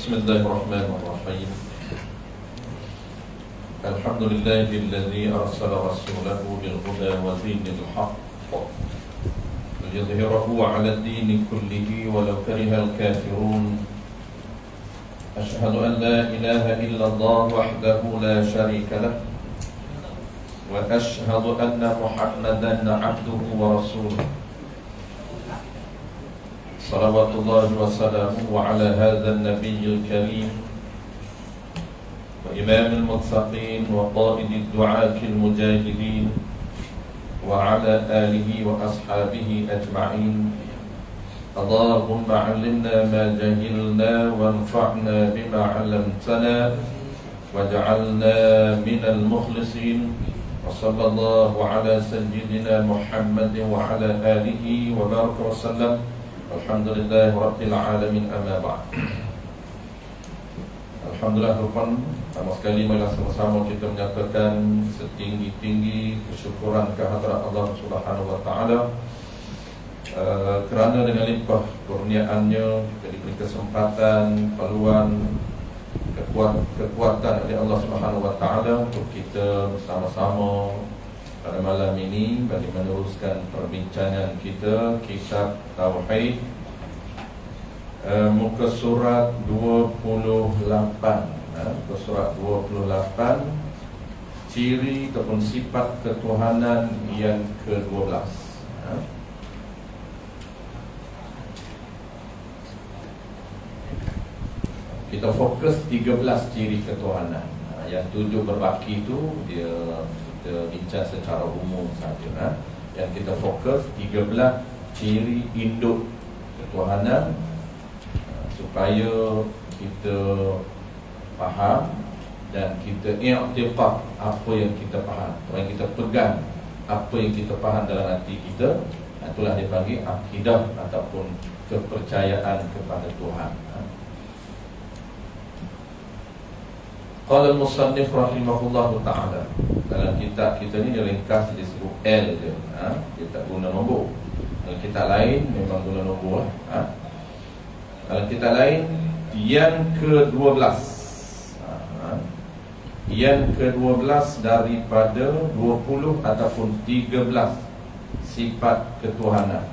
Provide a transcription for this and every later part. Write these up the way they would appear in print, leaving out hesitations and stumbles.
Bismillahirrahmanirrahim. Alhamdulillahilladzi arsala rasulahu bil huda wa dinil haqq liyudhhirahu 'ala ad-dini kullihi walau karihal kafirun. Asyhadu an la ilaha illallah wahdahu la syarika lah wa asyhadu anna Muhammadan 'abduhu wa rasuluh. Salawatullahi wa salamuhu ala hadzal nabiyil karim wa imamil muttaqin wa qaidid du'atil mujahidin wa ala alihi wa ashabihi ajma'in. Allahumma 'allimna ma jahilna wanfa'na bima 'allamtana waj'alna minal mukhlisin. Wa sallallahu ala sayyidina Muhammadin wa ala alihi wa baraka wa sallam. Alhamdulillah Rabbil Alamin, amma ba'd. Alhamdulillah, rupanya sama sekali marilah sama-sama kita menyatakan setinggi-tinggi kesyukuran kehadrat Allah Subhanahu wa taala kerana dengan limpah kurniaannya kita diberi kesempatan, peluang, kekuatan oleh Allah Subhanahu wa taala untuk kita bersama-sama pada malam ini bagi meneruskan perbincangan kita kitab Tauhid, muka surat 28, muka surat 28, ciri ataupun sifat ketuhanan yang ke-12. Kita fokus 13 ciri ketuhanan. Yang 7 berbaki itu dia kita bincang secara umum saja. Yang kita fokus 13 ciri induk ketuhanan supaya kita faham dan kita i'tiqad apa yang kita faham, apa yang kita pegang, apa yang kita faham dalam hati kita. Itulah dipanggil akidah ataupun kepercayaan kepada Tuhan. Qala al-musannif rahimahullahu ta'ala. Dalam kitab kita ni dia ringkas disebut L je. Dia tak guna nombor. Dalam kitab lain memang guna nombor lah. Dalam kitab lain yang ke-12, yang ke-12 daripada 20 ataupun 13 sifat ketuhanan.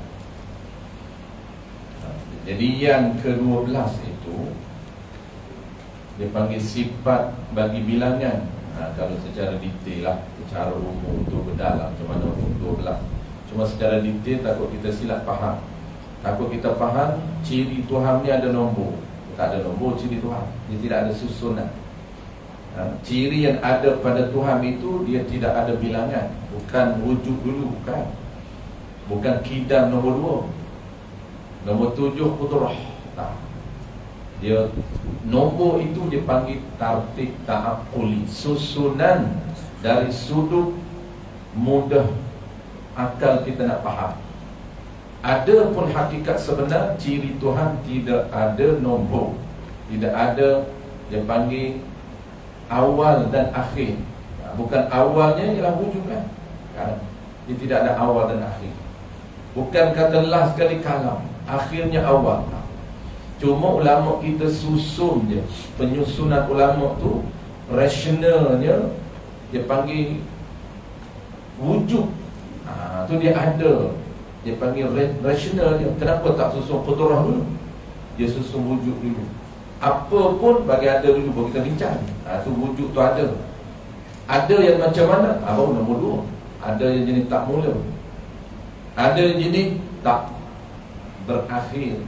Jadi yang ke-12 itu dia panggil sifat bagi bilangan. Kalau secara detail lah, secara umum untuk berdalam macam mana untuk 12. Cuma secara detail takut kita silap faham. Takut kita faham ciri Tuhan ni ada nombor. Tak ada nombor ciri Tuhan. Dia tidak ada susunan. Ciri yang ada pada Tuhan itu dia tidak ada bilangan. Bukan wujud dulu, bukan. Bukan kidam nombor 2, nombor 7 qudrah. Dia nombor itu dia panggil tartib ta'aquli, susunan dari sudut mudah akal kita nak faham. Ada pun hakikat sebenar ciri Tuhan tidak ada nombor, tidak ada dia panggil awal dan akhir. Bukan awalnya ialah wujud kan? Dia tidak ada awal dan akhir. Bukan kata lah sekali kalam, akhirnya awal. Cuma ulama kita susun je. Penyusunan ulama tu rasionalnya dia panggil wujud. Tu dia ada. Dia panggil rasional dia. Kenapa tak susun qudrah dulu? Dia susun wujud dulu. Apa pun bagi ada dulu baru kita bincang. Tu wujud tu ada. Ada yang macam mana? Baru nombor 2. Ada yang jenis tak mula. Ada yang jenis tak berakhir.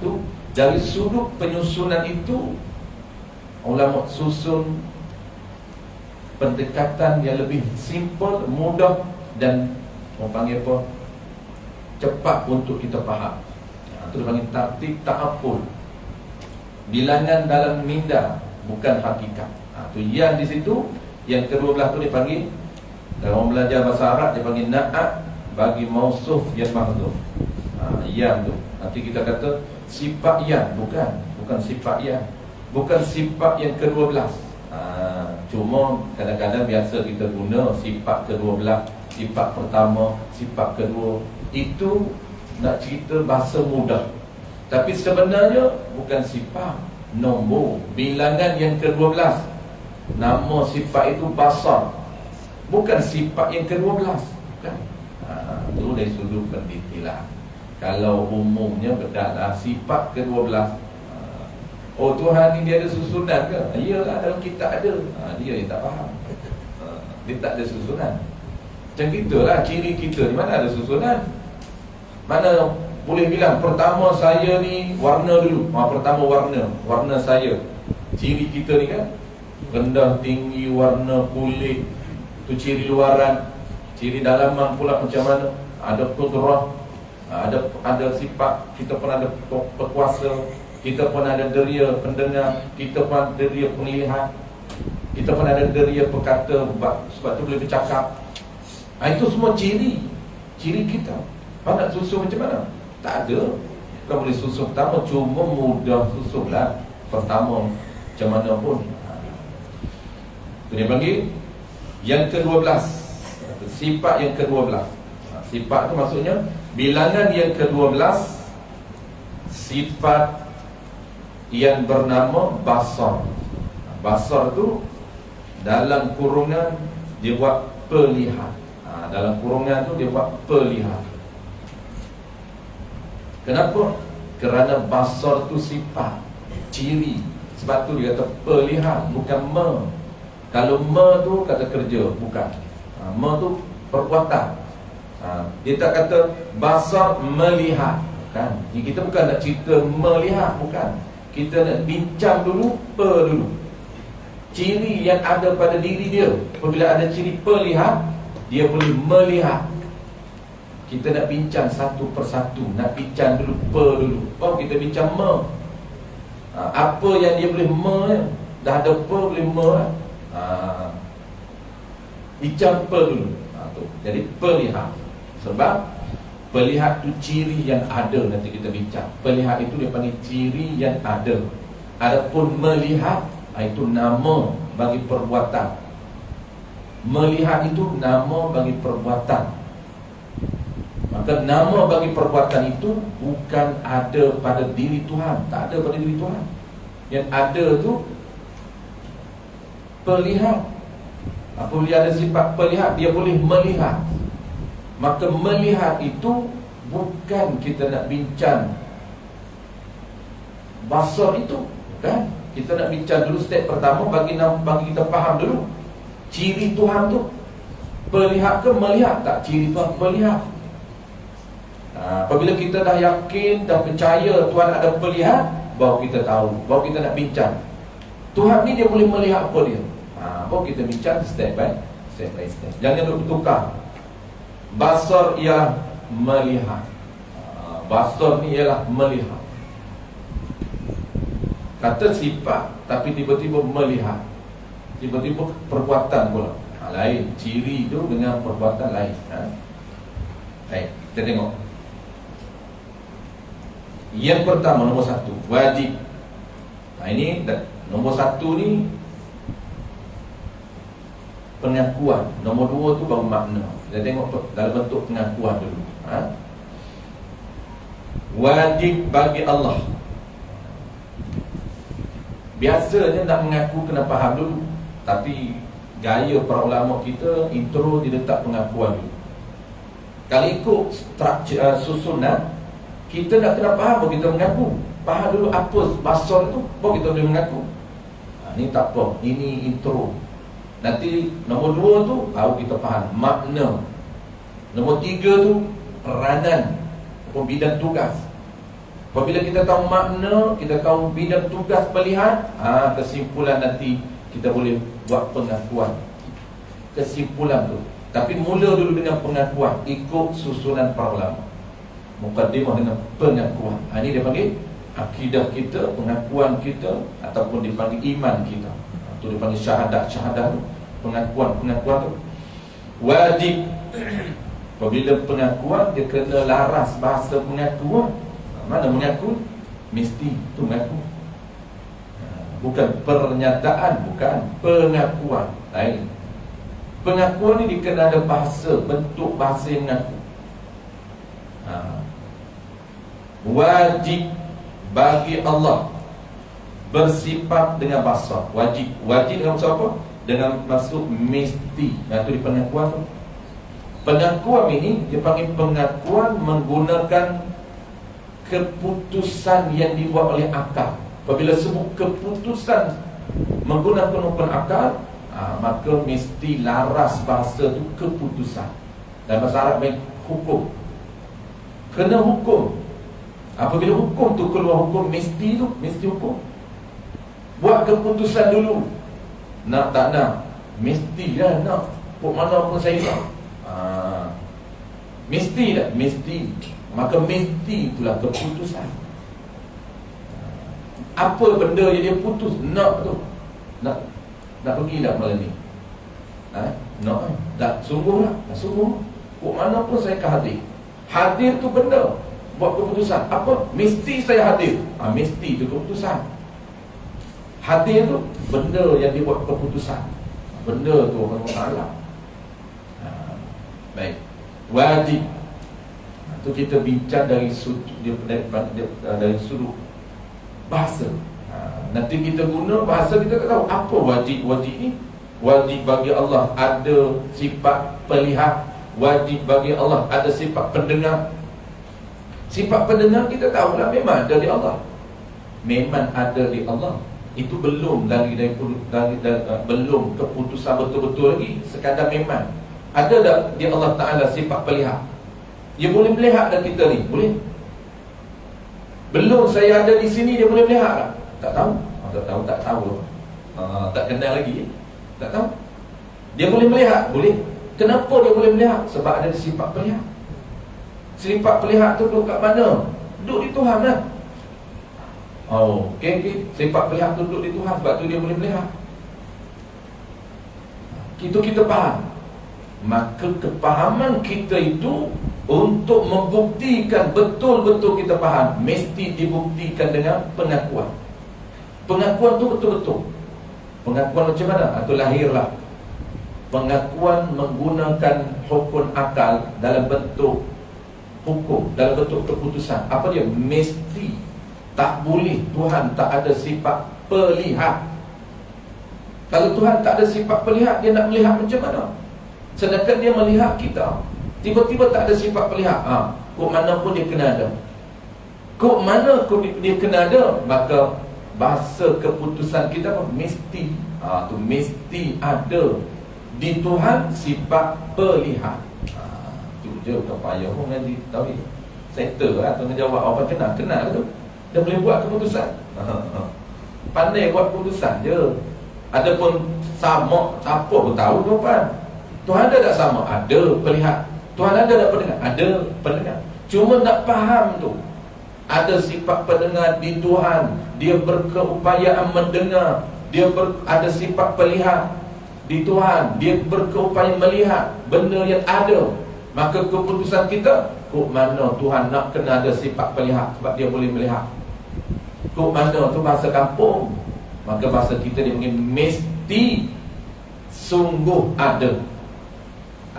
Tu dari sudut penyusunan itu ulama susun pendekatan yang lebih simple, mudah dan orang panggil apa? Cepat untuk kita faham. Itu dipanggil tartib ta'aqul. Bilangan dalam minda, bukan hakikat. Tu yang di situ, yang ke-12 tu dipanggil, dalam orang belajar bahasa Arab dia panggil na'at bagi mausuf yang mahdhuf. Yang tu. Nanti kita kata sifat yang, bukan sifat yang, bukan sifat yang ke-12. Cuma kadang-kadang biasa kita guna sifat ke-12, sifat pertama, sifat kedua. Itu nak cerita bahasa mudah. Tapi sebenarnya bukan sifat, nombor. Bilangan yang ke-12, nama sifat itu basar, bukan sifat yang ke-12 kan? Itu dari sudut pendetilan. Kalau umumnya berdalam sifat ke-12, oh Tuhan ni dia ada susunan ke? Iyalah, dalam kitab ada. Dia yang tak faham. Dia tak ada susunan. Macam gitulah ciri kita. Di mana ada susunan? Mana boleh bilang pertama saya ni warna dulu. Pertama warna saya. Ciri kita ni kan rendah, tinggi, warna kulit, tu ciri luaran. Ciri dalaman pula macam mana? Ada qudrah, ada sifat. Kita pun ada berkuasa, kita pun ada deria pendengar, kita pun ada deria penglihat, kita pun ada deria berkata, sebab tu boleh bercakap. Itu semua ciri kita. Nak susun macam mana? Tak ada. Kau boleh susun pertama, cuma mudah susunlah pertama macam mana pun. Itu dia panggil yang ke-12, sifat yang ke-12. Sifat tu maksudnya bilangan yang ke-12, sifat yang bernama basar. Basar tu dalam kurungan dia buat pelihat. Dalam kurungan tu dia buat pelihat. Kenapa? Kerana basar tu sifat, ciri. Sebab tu dia kata pelihat, bukan me. Kalau me tu kata kerja, bukan. Me tu perbuatan. Dia tak kata basar melihat, kan? Jadi kita bukan nak cerita melihat, bukan. Kita nak bincang dulu dulu. Ciri yang ada pada diri dia. Apabila ada ciri pelihat, dia boleh melihat. Kita nak bincang satu persatu, nak bincang dulu dulu. Baru kita bincang me. Apa yang dia boleh me, dah ada boleh me. Bincang dulu. Tu. Jadi pelihat. Sebab pelihat tu ciri yang ada, nanti kita bincang. Pelihat itu dia panggil ciri yang ada. Adapun melihat, itu nama bagi perbuatan. Melihat itu nama bagi perbuatan. Maka nama bagi perbuatan itu bukan ada pada diri Tuhan. Tak ada pada diri Tuhan. Yang ada tu pelihat. Apabila ada sifat pelihat, dia boleh melihat. Maka melihat itu bukan kita nak bincang basar itu, kan? Kita nak bincang dulu step pertama bagi kita faham dulu ciri Tuhan tu. Pelihat ke melihat? Tak, ciri Tuhan melihat. Apabila kita dah yakin, dah percaya Tuhan ada pelihat, baru kita tahu, baru kita nak bincang Tuhan ni dia boleh melihat apa dia. Baru kita bincang step by step. Jangan duduk bertukar. Basar ialah melihat. Basar ni ialah melihat. Kata sifat, tapi tiba-tiba melihat. Tiba-tiba perbuatan pula. Lain. Ciri tu dengan perbuatan lain. Baik, kita tengok. Yang pertama, nombor 1, wajib. Ini nombor 1 ni pengakuan. Nombor 2 tu baru makna. Kita tengok dalam bentuk pengakuan dulu. Wajib bagi Allah. Biasanya nak mengaku kena faham dulu. Tapi gaya para ulama kita, intro dia letak pengakuan dulu. Kalau ikut susunan, kita nak kena faham baru kita mengaku. Faham dulu apa basar tu, baru kita boleh mengaku. Ni tak apa, ini intro. Nanti nombor 2 tu baru kita faham makna. Nombor 3 tu peranan, bidang tugas. Apabila kita tahu makna, kita tahu bidang tugas melihat, kesimpulan nanti kita boleh buat pengakuan. Kesimpulan tu. Tapi mula dulu dengan pengakuan, ikut susunan para ulama. Mukaddimah dengan pengakuan. Ini dia panggil akidah kita, pengakuan kita, ataupun dipanggil iman kita. Itu dia panggil syahadat tu. Pengakuan tu wajib. Apabila pengakuan, dia kena laras bahasa pengakuan. Mana mengaku? Mesti tu mengaku. Bukan pernyataan, bukan pengakuan. Lain. Pengakuan ni dia kena ada bahasa, bentuk bahasa yang mengaku. Wajib bagi Allah. bersifat dengan basar. Wajib dengan maksud apa? Dengan maksud mesti. Itu di pengakuan tu. Pengakuan ini dia panggil pengakuan menggunakan keputusan yang dibuat oleh akal. Apabila sebut keputusan menggunakan akal, maka mesti laras bahasa tu keputusan. Dan bahasa Arab baik hukum. Kena hukum. Apabila hukum tu keluar hukum, mesti hukum. Buat keputusan dulu. Nak tak nak, mestilah nak. Pok mana pun saya nak. Mesti tak? Mesti. Maka mesti itulah keputusan. Apa benda yang dia putus nak tu? Nak pergi tak malam ni? Nak tak sungguh lah. Tak sungguh. Pok mana pun saya akan hadir. Hadir tu benda. Buat keputusan. Apa? Mesti saya hadir. Mesti tu keputusan. Hadir tu benda yang dia buat keputusan. Benda tu orang Allah. Baik. Wajib. Itu kita bincang dari sudut bahasa. Nanti kita guna bahasa, kita tak tahu apa wajib ni. Wajib bagi Allah ada sifat pelihat. Wajib bagi Allah ada sifat pendengar. Sifat pendengar kita tahu lah, memang ada di Allah. Memang ada di Allah. Itu belum belum keputusan betul-betul lagi. Sekadar memang. Ada tak di Allah Ta'ala sifat pelihat? Dia boleh melihat dah kita ni? Boleh? Belum saya ada di sini, dia boleh melihat tak? Tak tahu. Tak kenal lagi. Tak tahu. Dia boleh melihat? Boleh. Kenapa dia boleh melihat? Sebab ada sifat pelihat. Sifat pelihat tu duduk kat mana? Duduk di Tuhan lah. Okey. Sifat pelihat tu duduk di Tuhan, sebab tu dia boleh melihat. Kita faham. Maka kepahaman kita itu untuk membuktikan betul-betul kita faham, mesti dibuktikan dengan pengakuan. Pengakuan tu betul-betul. Pengakuan macam mana? Itu lahirlah pengakuan menggunakan hukum akal dalam bentuk hukum, dalam bentuk keputusan. Apa dia? Mesti. Tak boleh Tuhan tak ada sifat pelihat. Kalau Tuhan tak ada sifat pelihat, dia nak melihat macam mana? Sedangkan dia melihat kita, tiba-tiba tak ada sifat pelihat. Kok mana pun dia kena ada. Kok mana pun dia kena ada, maka bahasa keputusan kita pun mesti. Tu mesti ada di Tuhan sifat pelihat. Tu je, bukan payah pun nanti tahu ni. Settle lah, tengah jawab apa kena tu. Dia boleh buat keputusan. Pandai buat keputusan je. Adapun sama, siapa pun tahu tuan. Tuhan ada tak sama? Ada pelihat. Tuhan ada tak pendengar? Ada pendengar. Cuma nak faham tu, ada sifat pendengar di Tuhan. Dia berkeupayaan mendengar. Dia ada sifat pelihat di Tuhan. Dia berkeupayaan melihat benda yang ada. Maka keputusan kita, kok mana Tuhan nak kena ada sifat pelihat, sebab dia boleh melihat. Kok mana tu bahasa kampung. Maka bahasa kita dia panggil mesti sungguh ada.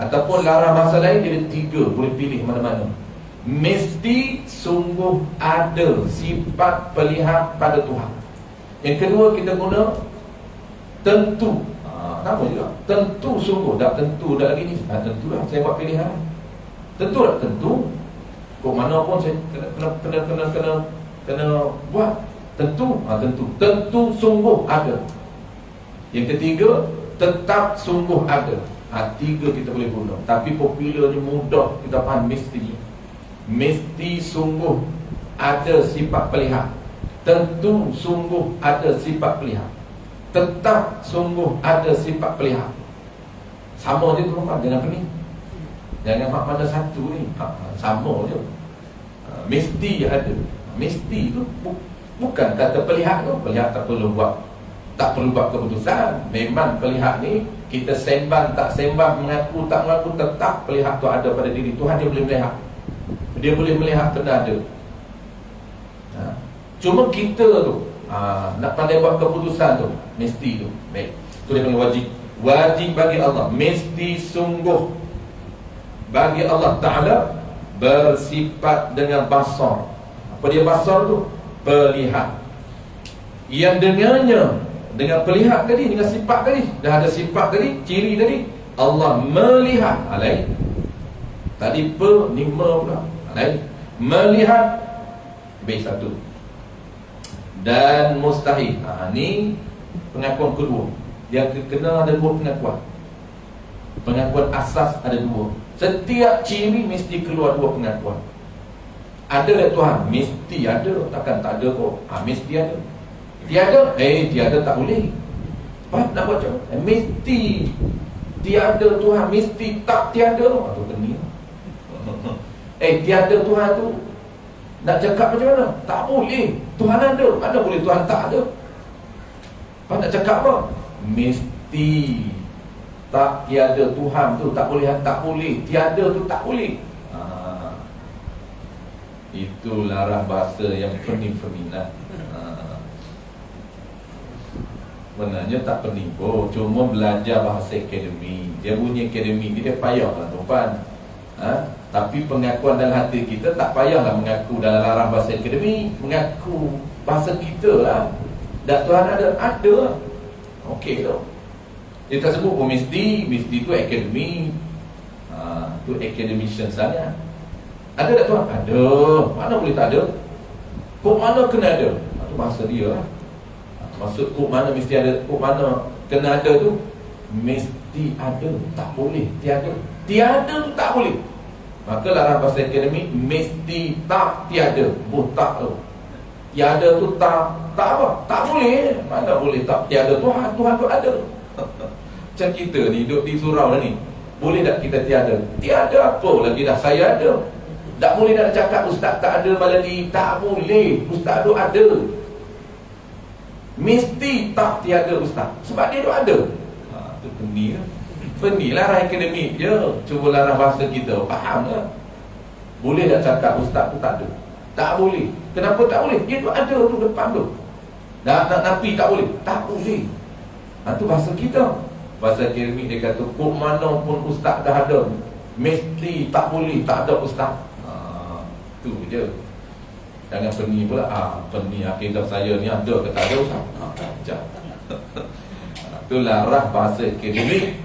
Ataupun larang bahasa lain, dia ada 3, boleh pilih mana-mana. Mesti sungguh ada sifat pelihat pada Tuhan. Yang kedua kita guna tentu. Sama juga. Tentu sungguh. Tak tentu dah lagi ni. Tentu lah, saya buat pilihan. Tentu tak? Tentu. Kok mana pun saya kena buat. Tentu. Tentu. Tentu sungguh ada. Yang ketiga, tetap sungguh ada. 3 kita boleh guna. Tapi popularnya mudah kita faham mesti. Mesti sungguh ada sifat pelihat. Tentu sungguh ada sifat pelihat. Tetap sungguh ada sifat pelihat. Sama je tu, jangan pening. Jangan mana satu ni. Sama je. Mesti ada. Mesti tu bukan kata pelihat tu. Pelihat tak perlu buat keputusan. Memang pelihat ni, kita sembang tak sembang, mengaku tak mengaku, tetap pelihat tu ada pada diri Tuhan. Dia boleh melihat. Dia boleh melihat benda ada. Cuma kita tu nak pandai buat keputusan tu, mesti tu. Baik. Tu dia panggil wajib. Wajib bagi Allah, mesti sungguh bagi Allah Ta'ala bersifat dengan basar. Apa dia basar tu? Pelihat. Yang dengannya, dengan pelihat tadi, dengan sifat tadi, dah ada sifat tadi, ciri tadi, Allah melihat. Lain. Tadi ni pula. Lain. Melihat B1. Dan mustahil. Ni pengakuan kedua. Yang kena ada dua pengakuan. Pengakuan asas ada dua. Setiap ciri mesti keluar dua pengakuan. Ada tak Tuhan? Mesti ada. Takkan tak ada kok. Mesti ada. Tiada? Tiada tak boleh. Apa nak buat macam mana? Mesti tiada Tuhan. Mesti tak tiada. Itu benih. Tiada Tuhan tu nak cakap macam mana? Tak boleh. Tuhan ada. Mana boleh Tuhan tak ada? Apa nak cakap apa? Mesti tak tiada Tuhan tu tak boleh. Tak boleh. Tiada tu tak boleh. Itu larah bahasa yang pening-pening lah. Sebenarnya tak pening pun. Cuma belajar bahasa akademik. Dia bunyi akademik ni dia payah lah tuan. Tapi pengakuan dalam hati kita tak payahlah mengaku dalam larah bahasa akademik. Mengaku bahasa kita lah. Dan Tuhan ada. Okey tu. Dia tak sebut pun mesti tu akademik. Tu academician saja. Ada tak Tuhan? Ada. Mana boleh tak ada? Kok mana kena ada? Itu bahasa dia lah. Maksud kok mana mesti ada, kok mana kena ada tu mesti ada, tak boleh tiada. Tiada tu tak boleh. Maka larang bahasa akademik mesti tak tiada, tak tu. Tiada tu tak apa? Tak boleh. Mana boleh tak tiada Tuhan? Tuhan tu ada. Macam kita ni duduk di surau ni. Boleh tak kita tiada? Tiada apa lagi dah saya ada. Tak boleh nak cakap ustaz tak ada malam ni. Tak boleh. Ustaz tu ada. Mesti tak tiada ustaz. Sebab dia tu ada. Itu pening lah. Pening lah larah akademik je. Cuba larah bahasa kita. Faham tak? Boleh tak cakap ustaz tu tak ada? Tak boleh. Kenapa tak boleh? Dia tu ada tu depan tu. Nak napi tak boleh? Tak boleh. Itu bahasa kita. Bahasa akademik dia kata kok mana pun ustaz dah ada, mesti tak boleh tak ada ustaz. Tu je. Jangan pening pula. Pening akidah saya ni ada ke tak ada ustaz? Kacau. Itu larah bahasa akademik.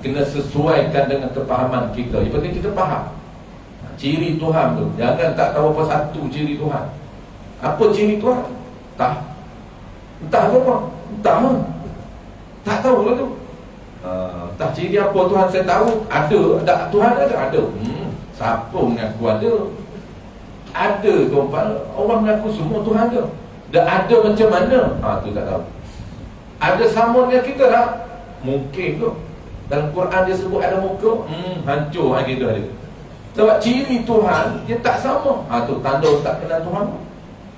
Kena sesuaikan dengan kepahaman kita. Yang penting kita faham ciri Tuhan tu. Jangan tak tahu apa satu ciri Tuhan. Apa ciri Tuhan? Entah apa. Tak tahu lah tu. Tak ciri apa Tuhan saya tahu. Ada. Tuhan ada. Siapa mengaku ada? Ada tuan. Orang mengaku semua Tuhan ada. Dah ada macam mana? Tu tak tahu. Ada sama dengan kita tak? Mungkin tu. Dalam Quran dia sebut ada muka. Hancur kita ada. Sebab ciri Tuhan dia tak sama. Tu tanda tak kenal Tuhan.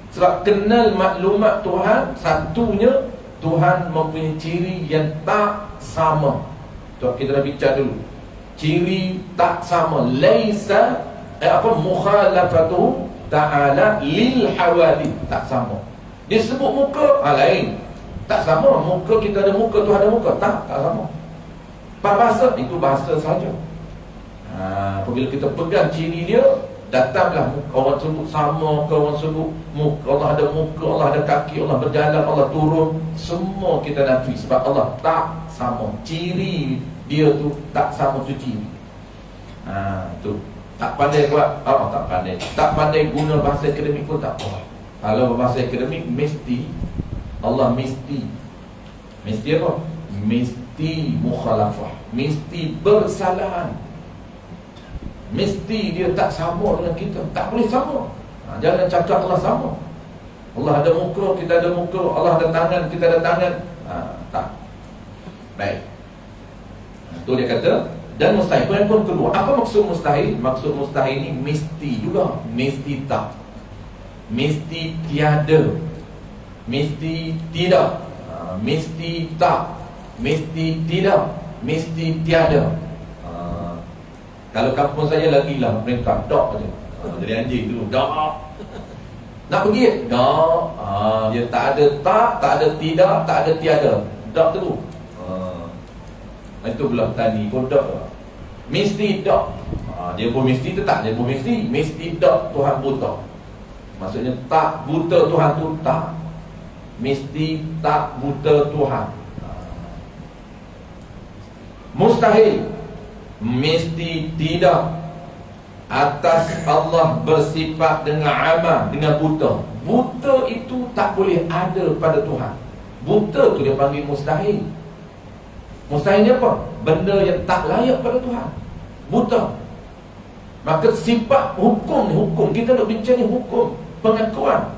Sebab kenal maklumat Tuhan, satunya Tuhan mempunyai ciri yang tak sama. Tu kita dah bincang dulu. Ciri tak sama. Laisa mukhalafatuhu ta'ala lil hawali. Tak sama. Dia sebut muka, lain. Tak sama. Muka kita ada muka, Tuhan ada muka. Tak sama. Bahasa itu bahasa saja. Apabila kita pegang ciri dia, datanglah orang sebut sama ke, orang sebut muka, Allah ada muka, Allah ada kaki, Allah berjalan, Allah turun, semua kita nafi sebab Allah tak sama. Ciri dia tu tak sama tu ciri. Tu tak pandai buat, tak pandai guna bahasa akademik pun tak apa. Kalau bahasa akademik mesti Allah mesti apa? Mesti mukhalafah, mesti bersalahan. Mesti dia tak sama dengan kita. Tak boleh sama. Jangan cakap Allah sama. Allah ada muka, kita ada muka. Allah ada tangan, kita ada tangan. Tak. Baik. Itu dia kata. Dan mustahil. Poin kedua. Apa maksud mustahil? Maksud mustahil ni mesti juga. Mesti tak. Mesti tiada. Mesti tidak. Mesti tak. Mesti tidak. Mesti tiada. Kalau kampung saya lagi lah mereka dok aja. Jadi anjing dulu dok. Nak pergi? Dok. Dia tak ada tak ada tidak, tak ada tiada. Dok tu. Itu belah tadi pun dok. Mesti dok. Dia pun mesti tu tak, dia pun mesti dok Tuhan buta. Maksudnya tak buta Tuhan tu tak. mesti tak buta Tuhan. Mustahil, mesti tidak atas Allah bersifat dengan ama, dengan buta. Buta itu tak boleh ada pada Tuhan. Buta tu dia panggil mustahil. Mustahil ni apa? Benda yang tak layak pada Tuhan. Buta. Maka sifat hukum ni, hukum kita nak bincang ni hukum, pengakuan.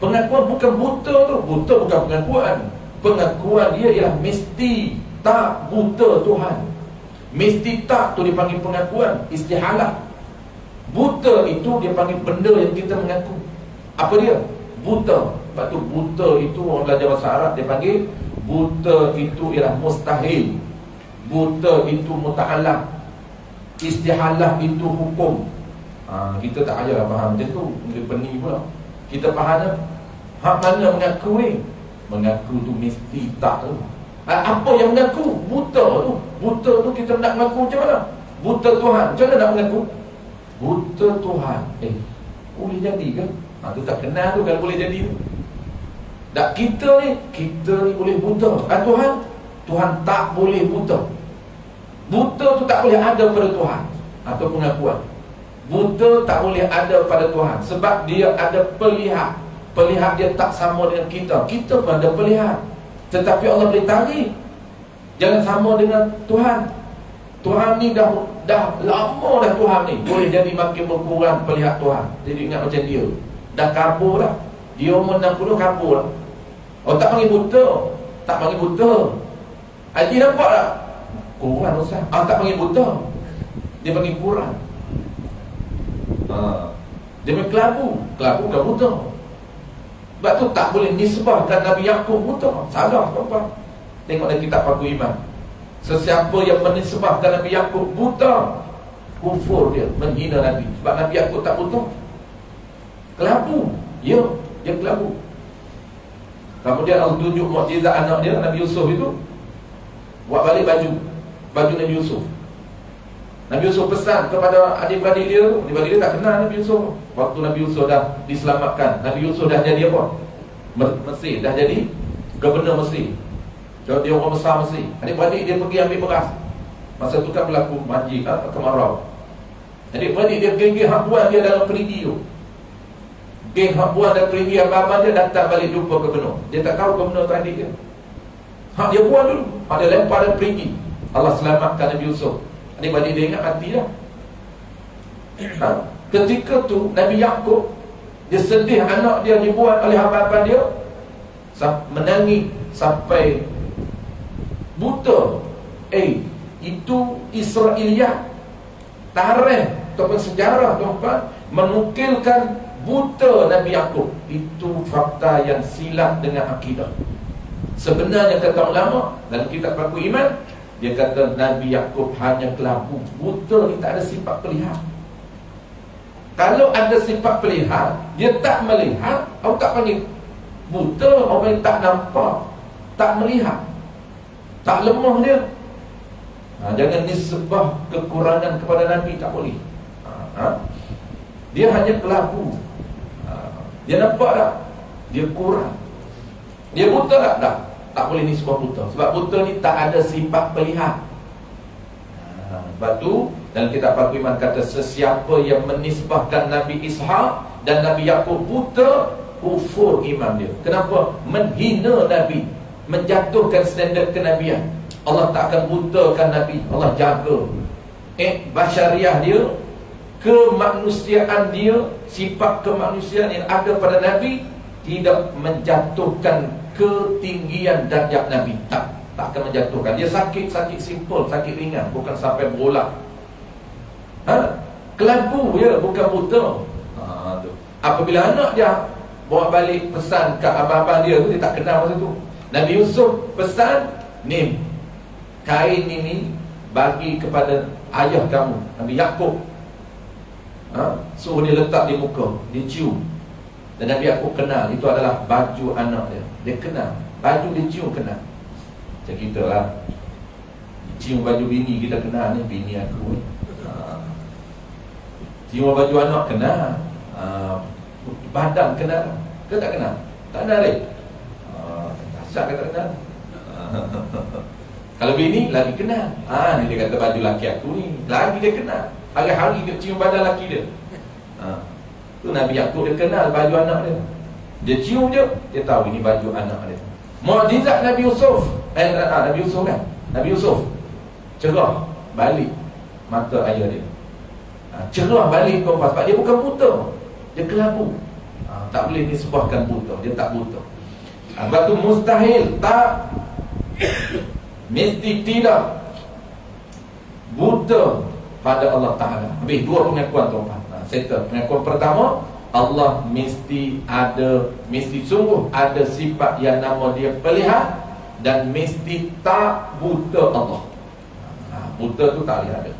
Pengakuan bukan buta tu. Buta bukan pengakuan. Pengakuan dia ialah mesti tak buta Tuhan. Mesti tak tu dipanggil pengakuan. Istihalah. Buta itu dia panggil benda yang kita mengaku. Apa dia? Buta. Sebab tu buta itu orang belajar bahasa Arab dia panggil buta itu ialah mustahil. Buta itu muta'alam. Istihalah itu hukum. Kita tak ajarlah faham macam tu. Dia pening pula. Kita faham dah. Hak mana mengaku ni? Mengaku tu mesti tak tu. Apa yang mengaku? Buta tu. Buta tu kita nak mengaku macam mana? Buta Tuhan. Macam mana nak mengaku? Buta Tuhan. Boleh jadi ke? Tu tak kenal tu kalau boleh jadi tu. Tak, kita ni boleh buta. Tuhan tak boleh buta. Buta tu tak boleh ada pada Tuhan. Atau pengakuan buta tak boleh ada pada Tuhan. Sebab dia ada pelihat. Pelihat dia tak sama dengan kita. Kita pun ada pelihat. Tetapi Allah boleh tarik. Jangan sama dengan Tuhan. Tuhan ni dah lama dah Tuhan ni. Boleh jadi makin berkurang pelihat Tuhan. Jadi ingat macam dia. Dah kabur dah. Dia umur 60 kabur dah. Oh, tak panggil buta. Tak panggil buta. Haji nampak tak? Kurang Ustaz. Tak panggil buta. Dia panggil kurang. Dia panggil kelabu. Kelabu dah buta. Sebab tu tak boleh nisbahkan Nabi Yaqub buta. Salah tuan-tuan. Tengok dalam kitab Paku Iman. Sesiapa yang menisbahkan Nabi Yaqub buta, kufur dia, menghina Nabi. Sebab Nabi Yaqub tak buta. Kelabu. Ya, dia kelabu. Kemudian Allah tunjuk mukjizat anak dia, Nabi Yusuf itu. Buat balik baju Nabi Yusuf. Nabi Yusuf pesan kepada adik-beradik dia. Adik-beradik dia tak kenal Nabi Yusuf. Waktu Nabi Yusuf dah diselamatkan, Nabi Yusuf dah jadi apa? Mesir. Dah jadi gubernur Mesir. Dia orang besar Mesir. Adik-beradik dia pergi ambil beras. Masa tu kan berlaku banjir, kemarau. Adik-beradik dia geng-geng hak buat dia dalam perigi tu. Geng hak buat dan perigi abang-abang dia datang balik jumpa gubernur. Dia tak tahu gubernur tu adik dia. Hak dia buat dulu. Hak dia lempar dan perigi. Allah selamatkan Nabi Yusuf. Adik-beradik dia ingat mati dah. Ketika tu Nabi Yaqub dia sedih anak dia dibuat oleh abang-abang dia, menangis sampai buta. Itu Israiliyat, tarikh ataupun sejarah tuan-tuan menukilkan buta Nabi Yaqub. Itu fakta yang silap dengan akidah. Sebenarnya kata ulama dalam kitab Paku Iman, dia kata Nabi Yaqub hanya kelabu. Buta ni tak ada sifat pelihat. Kalau ada sifat pelihat, dia tak melihat, awak tak panggil buta. Orang yang tak nampak, tak melihat, tak lemah dia. Jangan nisbah kekurangan kepada Nabi, tak boleh. Dia hanya kelabu. Dia nampak tak? Dia kurang. Dia buta tak? Tak boleh nisbah buta. Sebab buta ni tak ada sifat pelihat. Sebab tu dalam kitab Paku Iman kata, sesiapa yang menisbahkan Nabi Ishaq dan Nabi Yaqub buta, kufur iman dia. Kenapa? Menghina Nabi, menjatuhkan standard kenabian. Allah tak akan butakan Nabi. Allah jaga basyariah dia, kemanusiaan dia, sifat kemanusiaan yang ada pada Nabi, tidak menjatuhkan ketinggian darjat Nabi. Tak akan menjatuhkan. Dia sakit simple, sakit ringan, bukan sampai berolak. Kelabu ya, bukan buta. Tu. Apabila anak dia bawa balik pesan ke abang-abang dia tu, dia tak kenal masa tu. Nabi Yusuf pesan, ni kain ini bagi kepada ayah kamu, Nabi Yaqub. Suruh dia letak di muka, dia cium. Dan Nabi Yaqub kenal itu adalah baju anak dia. Dia kenal, baju dia cium kenal. Macam kita lah, cium baju bini kita kenal, ni bini aku ni. Cium baju anak kenal, badan kenal. Ke tak kenal? Tak kenal dia. Asal kata kenal. Kalau bini lagi kenal. Ni dia kata baju laki aku ni. Lagi dia kenal. Hari-hari dia cium badan laki dia. Tu Nabi Yaqub dia kenal baju anak dia. Dia cium je, dia tahu ini baju anak dia. Mukjizat Nabi Yusuf. Nabi Yusuf kan? Nabi Yusuf cerah balik mata ayah dia. Cerah balik perempuan sebab dia bukan buta. Dia kelabu. Tak boleh disebabkan buta. Dia tak buta. Sebab tu mustahil. Tak. Mesti tidak buta pada Allah Ta'ala. Habis dua pengakuan tuan-tuan. Settle. Pengakuan pertama, Allah mesti sungguh ada sifat yang nama dia pelihat, dan mesti tak buta Allah. Buta tu tak boleh ada.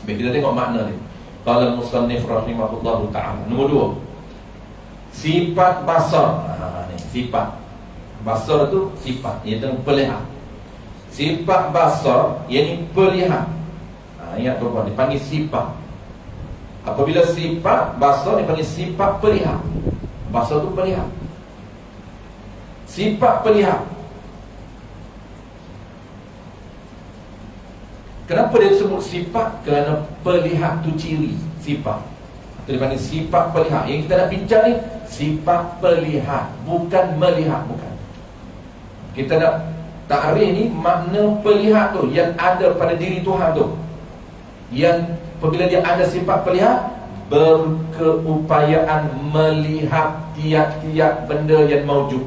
Habis kita tengok makna dia. Qala al-musannif rahimahullahu ta'ala. Nombor dua, sifat basar. Ni sifat basar tu sifat iaitu pelihat. Sifat basar iaitu pelihat. Ingat tuan-tuan, dipanggil sifat. Apabila sifat basar dipanggil sifat pelihat. Basar tu pelihat. Sifat pelihat. Kenapa dia sebut sifat? Kerana pelihat tu ciri sifat. Itu dipanggil sifat pelihat. Yang kita nak bincang ni sifat pelihat, bukan melihat, bukan. Kita nak takrif ni makna pelihat tu yang ada pada diri Tuhan tu. Yang apabila dia ada sifat pelihat, berkeupayaan melihat tiap-tiap benda yang maujud.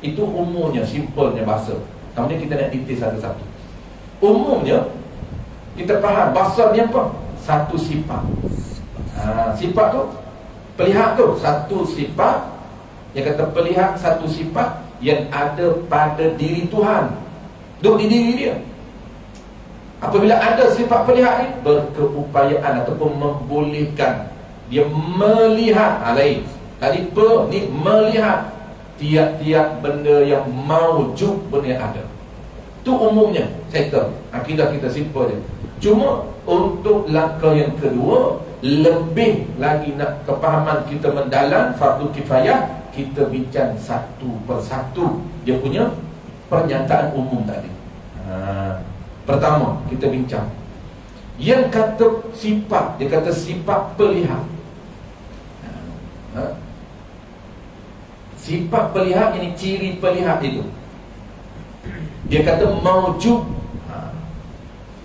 Itu umumnya, simpelnya bahasa. Kemudian kita nak detail satu-satu. Umumnya kita faham basar ni apa? Satu sifat. Sifat tu, pelihat tu satu sifat. Yang kata pelihat satu sifat yang ada pada diri Tuhan, duduk di diri dia. Apabila ada sifat pelihat ni, berkeupayaan ataupun membolehkan dia melihat. Lain. Tadi ni melihat tiap-tiap benda yang maujud, benda yang ada. Itu umumnya. Settle. Akidah kita simple je. Cuma untuk langkah yang kedua, lebih lagi nak kepahaman kita mendalam fardu kifayah, kita bincang satu persatu dia punya pernyataan umum tadi. Pertama kita bincang yang kata sifat, dia kata sifat pelihat. Sifat pelihat ini ciri pelihat itu. Dia kata maujud,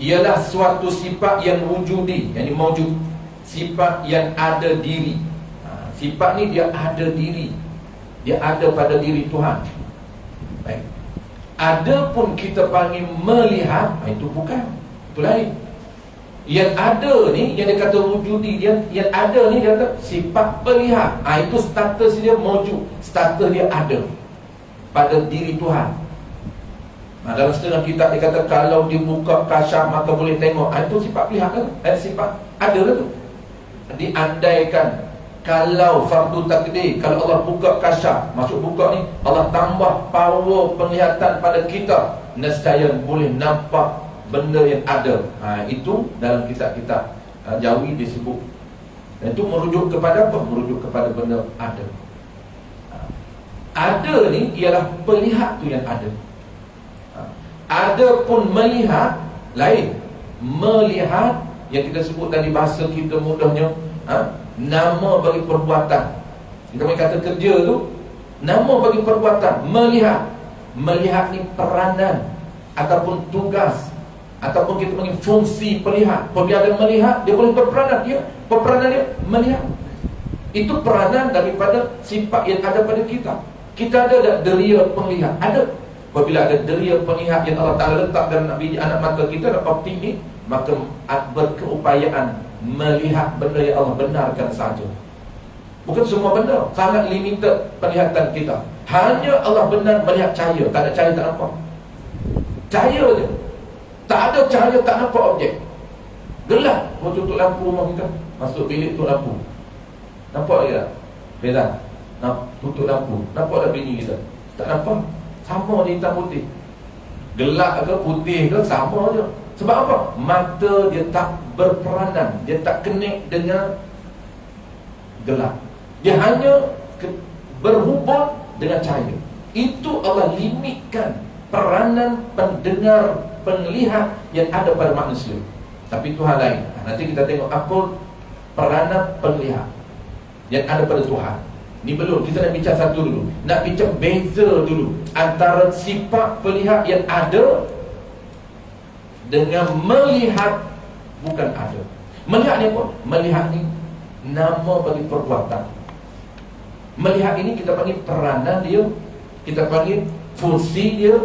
ialah suatu sifat yang wujudi, yang maujud, sifat yang ada diri. Sifat ni dia ada diri, dia ada pada diri Tuhan. Baik. Ada pun kita panggil melihat, itu bukan, itu lain. Yang ada ni, yang dia kata wujudi, yang ada ni dia kata sifat pelihat. Itu status dia maujud, status dia ada pada diri Tuhan. Dalam setengah kitab dia kata kalau dibuka kasyaf maka boleh tengok. Itu sifat pelihat kan? Sifat ada lah tu. Diandaikan kalau fardu takdir, kalau Allah buka kasyaf, maksud buka ni Allah tambah power penglihatan pada kita, nescaya boleh nampak benda yang ada. Itu dalam kitab-kitab Jawi disebut. Dan itu merujuk kepada apa? Merujuk kepada benda ada. Ada ni ialah pelihat tu yang ada. Ada pun melihat lain. Melihat yang kita sebut dari bahasa kita mudahnya, nama bagi perbuatan. Kita main kata kerja tu, nama bagi perbuatan. Melihat. Melihat ni peranan ataupun tugas, ataupun kita panggil fungsi pelihat. Apabila ada melihat, dia boleh berperanan. Peranan dia melihat. Itu peranan daripada sifat yang ada pada kita. Kita ada tak deria penglihat? Ada. Apabila ada deria penglihat yang Allah Ta'ala letak dalam anak mata kita, dalam optik ni, maka berkeupayaan melihat benda yang Allah benarkan saja. Bukan semua benda, sangat limited penglihatan kita. Hanya Allah benar melihat cahaya. Tak ada cahaya tak nampak. Cahaya je. Tak ada cahaya tak nampak objek. Gelap. Kau tutup lampu rumah kita, masuk bilik tu lampu, nampak lagi tak? Beza. Tutup lampu, nampak tak bini kita? Tak nampak. Sama dia hitam putih, gelap ke putih ke sama je. Sebab apa? Mata dia tak berperanan, dia tak connect dengan gelap. Dia hanya berhubung dengan cahaya. Itu Allah limitkan peranan pendengar, penglihat yang ada pada manusia. Tapi Tuhan lain. Nanti kita tengok apa peranan penglihat yang ada pada Tuhan. Ni belum, kita nak bincang satu dulu. Nak bincang beza dulu antara sifat pelihat yang ada dengan melihat bukan ada. Melihat ni apa? Melihat ni nama bagi perbuatan. Melihat ini kita panggil peranan dia, kita panggil fungsi dia,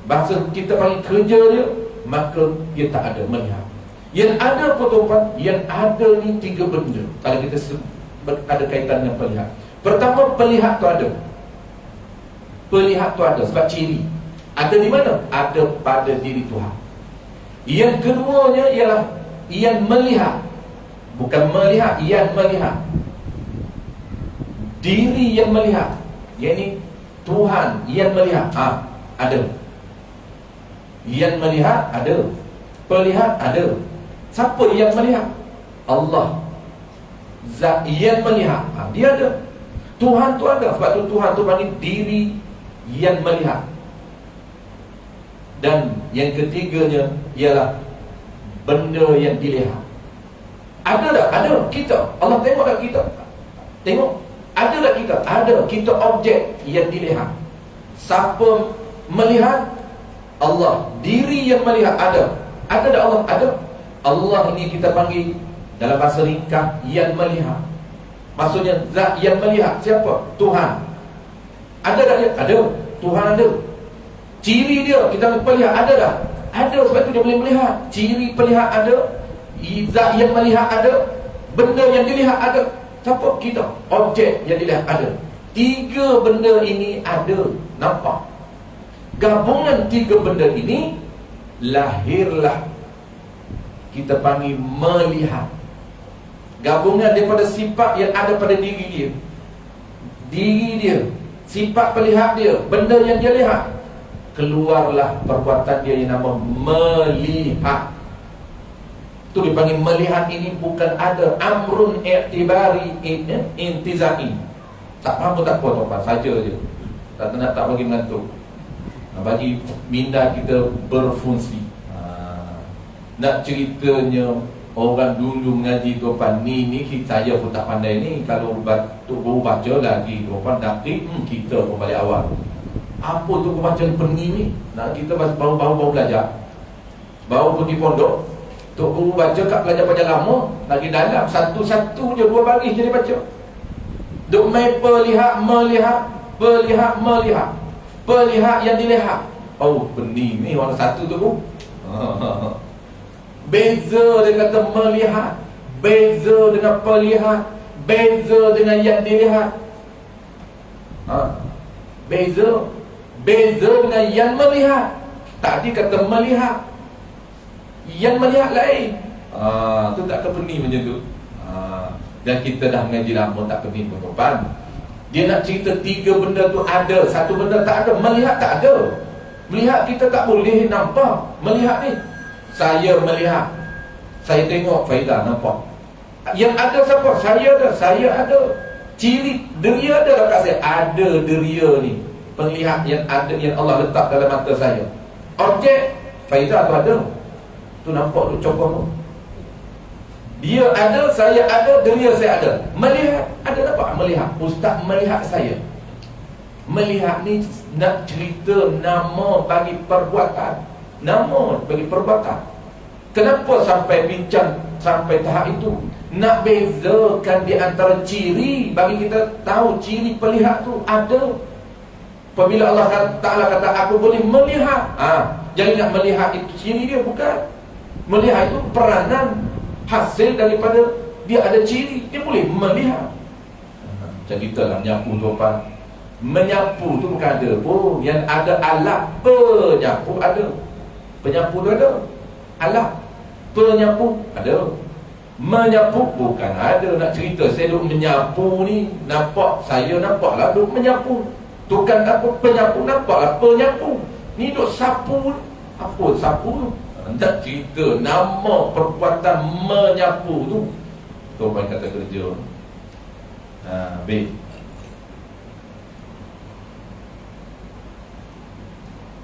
bahasa kita panggil kerja dia. Maka dia tak ada melihat. Yang ada tuan-tuan, yang ada ni 3 benda. Kalau kita ada kaitan dengan pelihat. Pertama, pelihat tu ada. Pelihat tu ada sebab ciri. Ada di mana? Ada pada diri Tuhan. Yang keduanya ialah yang melihat. Bukan melihat, yang melihat. Diri yang melihat. Yang ni Tuhan yang melihat. Ada. Yang melihat ada. Pelihat ada. Siapa yang melihat? Allah. Zat yang melihat. Dia ada. Tuhan tu ada. Sebab tu Tuhan tu panggil diri yang melihat. Dan yang ketiganya ialah benda yang dilihat. Ada tak? Ada. Kita. Allah tengok tak kita? Tengok. Ada tak kita? Ada. Kita objek yang dilihat. Siapa melihat? Allah. Diri yang melihat ada. Ada tak Allah? Ada. Allah ini kita panggil dalam bahasa ringkas yang melihat. Maksudnya zat yang melihat. Siapa? Tuhan. Ada tak dia? Ada. Tuhan ada. Ciri dia kita melihat ada tak? Ada, sebab tu dia boleh melihat. Ciri pelihat ada. Zat yang melihat ada. Benda yang dilihat ada. Siapa? Kita. Objek yang dilihat ada. 3 benda ini ada. Nampak? Gabungan 3 benda ini lahirlah kita panggil melihat. Gabungan daripada sifat yang ada pada diri dia. Diri dia, sifat pelihat dia, benda yang dia lihat, keluarlah perbuatan dia yang nama melihat. Tu dipanggil melihat. Ini bukan ada amrun i'tibari intizai. Tak faham pun tak apa tuan-tuan, saja je. Tak nak tak bagi mengantuk. Bagi minda kita berfungsi. Nak ceritanya orang dulu mengaji tuan-tuan, ni saya pun tak pandai ni. Kalau baru baca lagi tuan-tuan dakik, kita pun balik awal. Apa tu baca perni ni? Nak kita baru belajar, baru pergi pondok. Tok guru baca kat pelajar lama, lagi dalam satu-satu je 2 baris je dia baca. Duk mai melihat. Pelihat yang dilihat. Oh, perni ni orang satu tu pun. Beza dia kata melihat, beza dengan pelihat, beza dengan yang dilihat. Beza dengan yang melihat. Tadi kata melihat, yang melihat lain. Tu tak kepeni macam tu. Dan kita dah mengaji lama tak kepeni tuan-tuan. Dia nak cerita 3 benda tu ada, 1 benda tak ada. Melihat tak ada. Melihat kita tak boleh nampak. Melihat ni, saya melihat, saya tengok Faizal nampak. Yang ada siapa? Saya ada. Ciri deria ada dekat saya. Ada deria ni, penglihat yang ada, yang Allah letak dalam mata saya. Objek Faizal tu ada. Tu nampak tu cokor tu. Dia ada, saya ada, deria saya ada. Melihat, ada nampak? Melihat. Ustaz melihat saya. Melihat ni nak cerita nama bagi perbuatan. Nama bagi perbuatan. Kenapa sampai bincang sampai tahap itu? Nak bezakan di antara ciri, bagi kita tahu ciri pelihat tu ada. Apabila Allah Ta'ala kata aku boleh melihat, jangan ingat melihat itu ciri dia, bukan. Melihat itu peranan, hasil daripada dia ada ciri. Dia boleh melihat. Macam kita lah menyapu tuan-tuan. Menyapu tu bukan ada pun. Yang ada alat penyapu ada. Penyapu tu ada. Alat penyapu ada. Menyapu bukan ada. Nak cerita saya duduk menyapu ni, nampak, saya nampak lah duduk menyapu. Tukang apa penyapu, nampak lah penyapu. Ni duduk sapu. Apa sapu tu? Nak cerita nama perbuatan menyapu tu. Tuan kata kerja. Baik.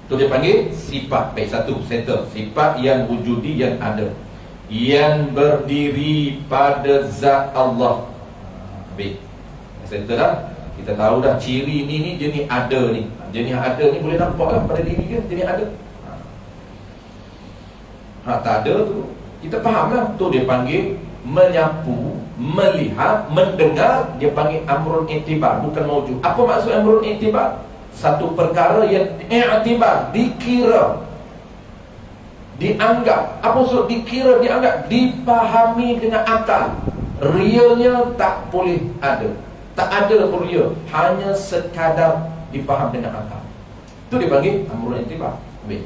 Tu dia panggil sifat. Baik, satu, settle. Sifat yang wujudi, yang ada, yang berdiri pada zat Allah. Baik, settle dah. Kita tahu dah ciri ni dia ni ada ni. Dia ni ada ni boleh nampak lah pada diri dia. Dia ni ada. Tak ada tu kita faham lah. Tu dia panggil menyapu, melihat, mendengar. Dia panggil amrun i'tibar, bukan mawjud. Apa maksud amrun i'tibar? Satu perkara yang i'tibar, dikira, dianggap. Apa maksud dikira, dianggap? Dipahami dengan akal. Realnya tak boleh ada. Tak ada pun real, hanya sekadar dipaham dengan akal. Itu dia panggil amrun i'tibar. Baik.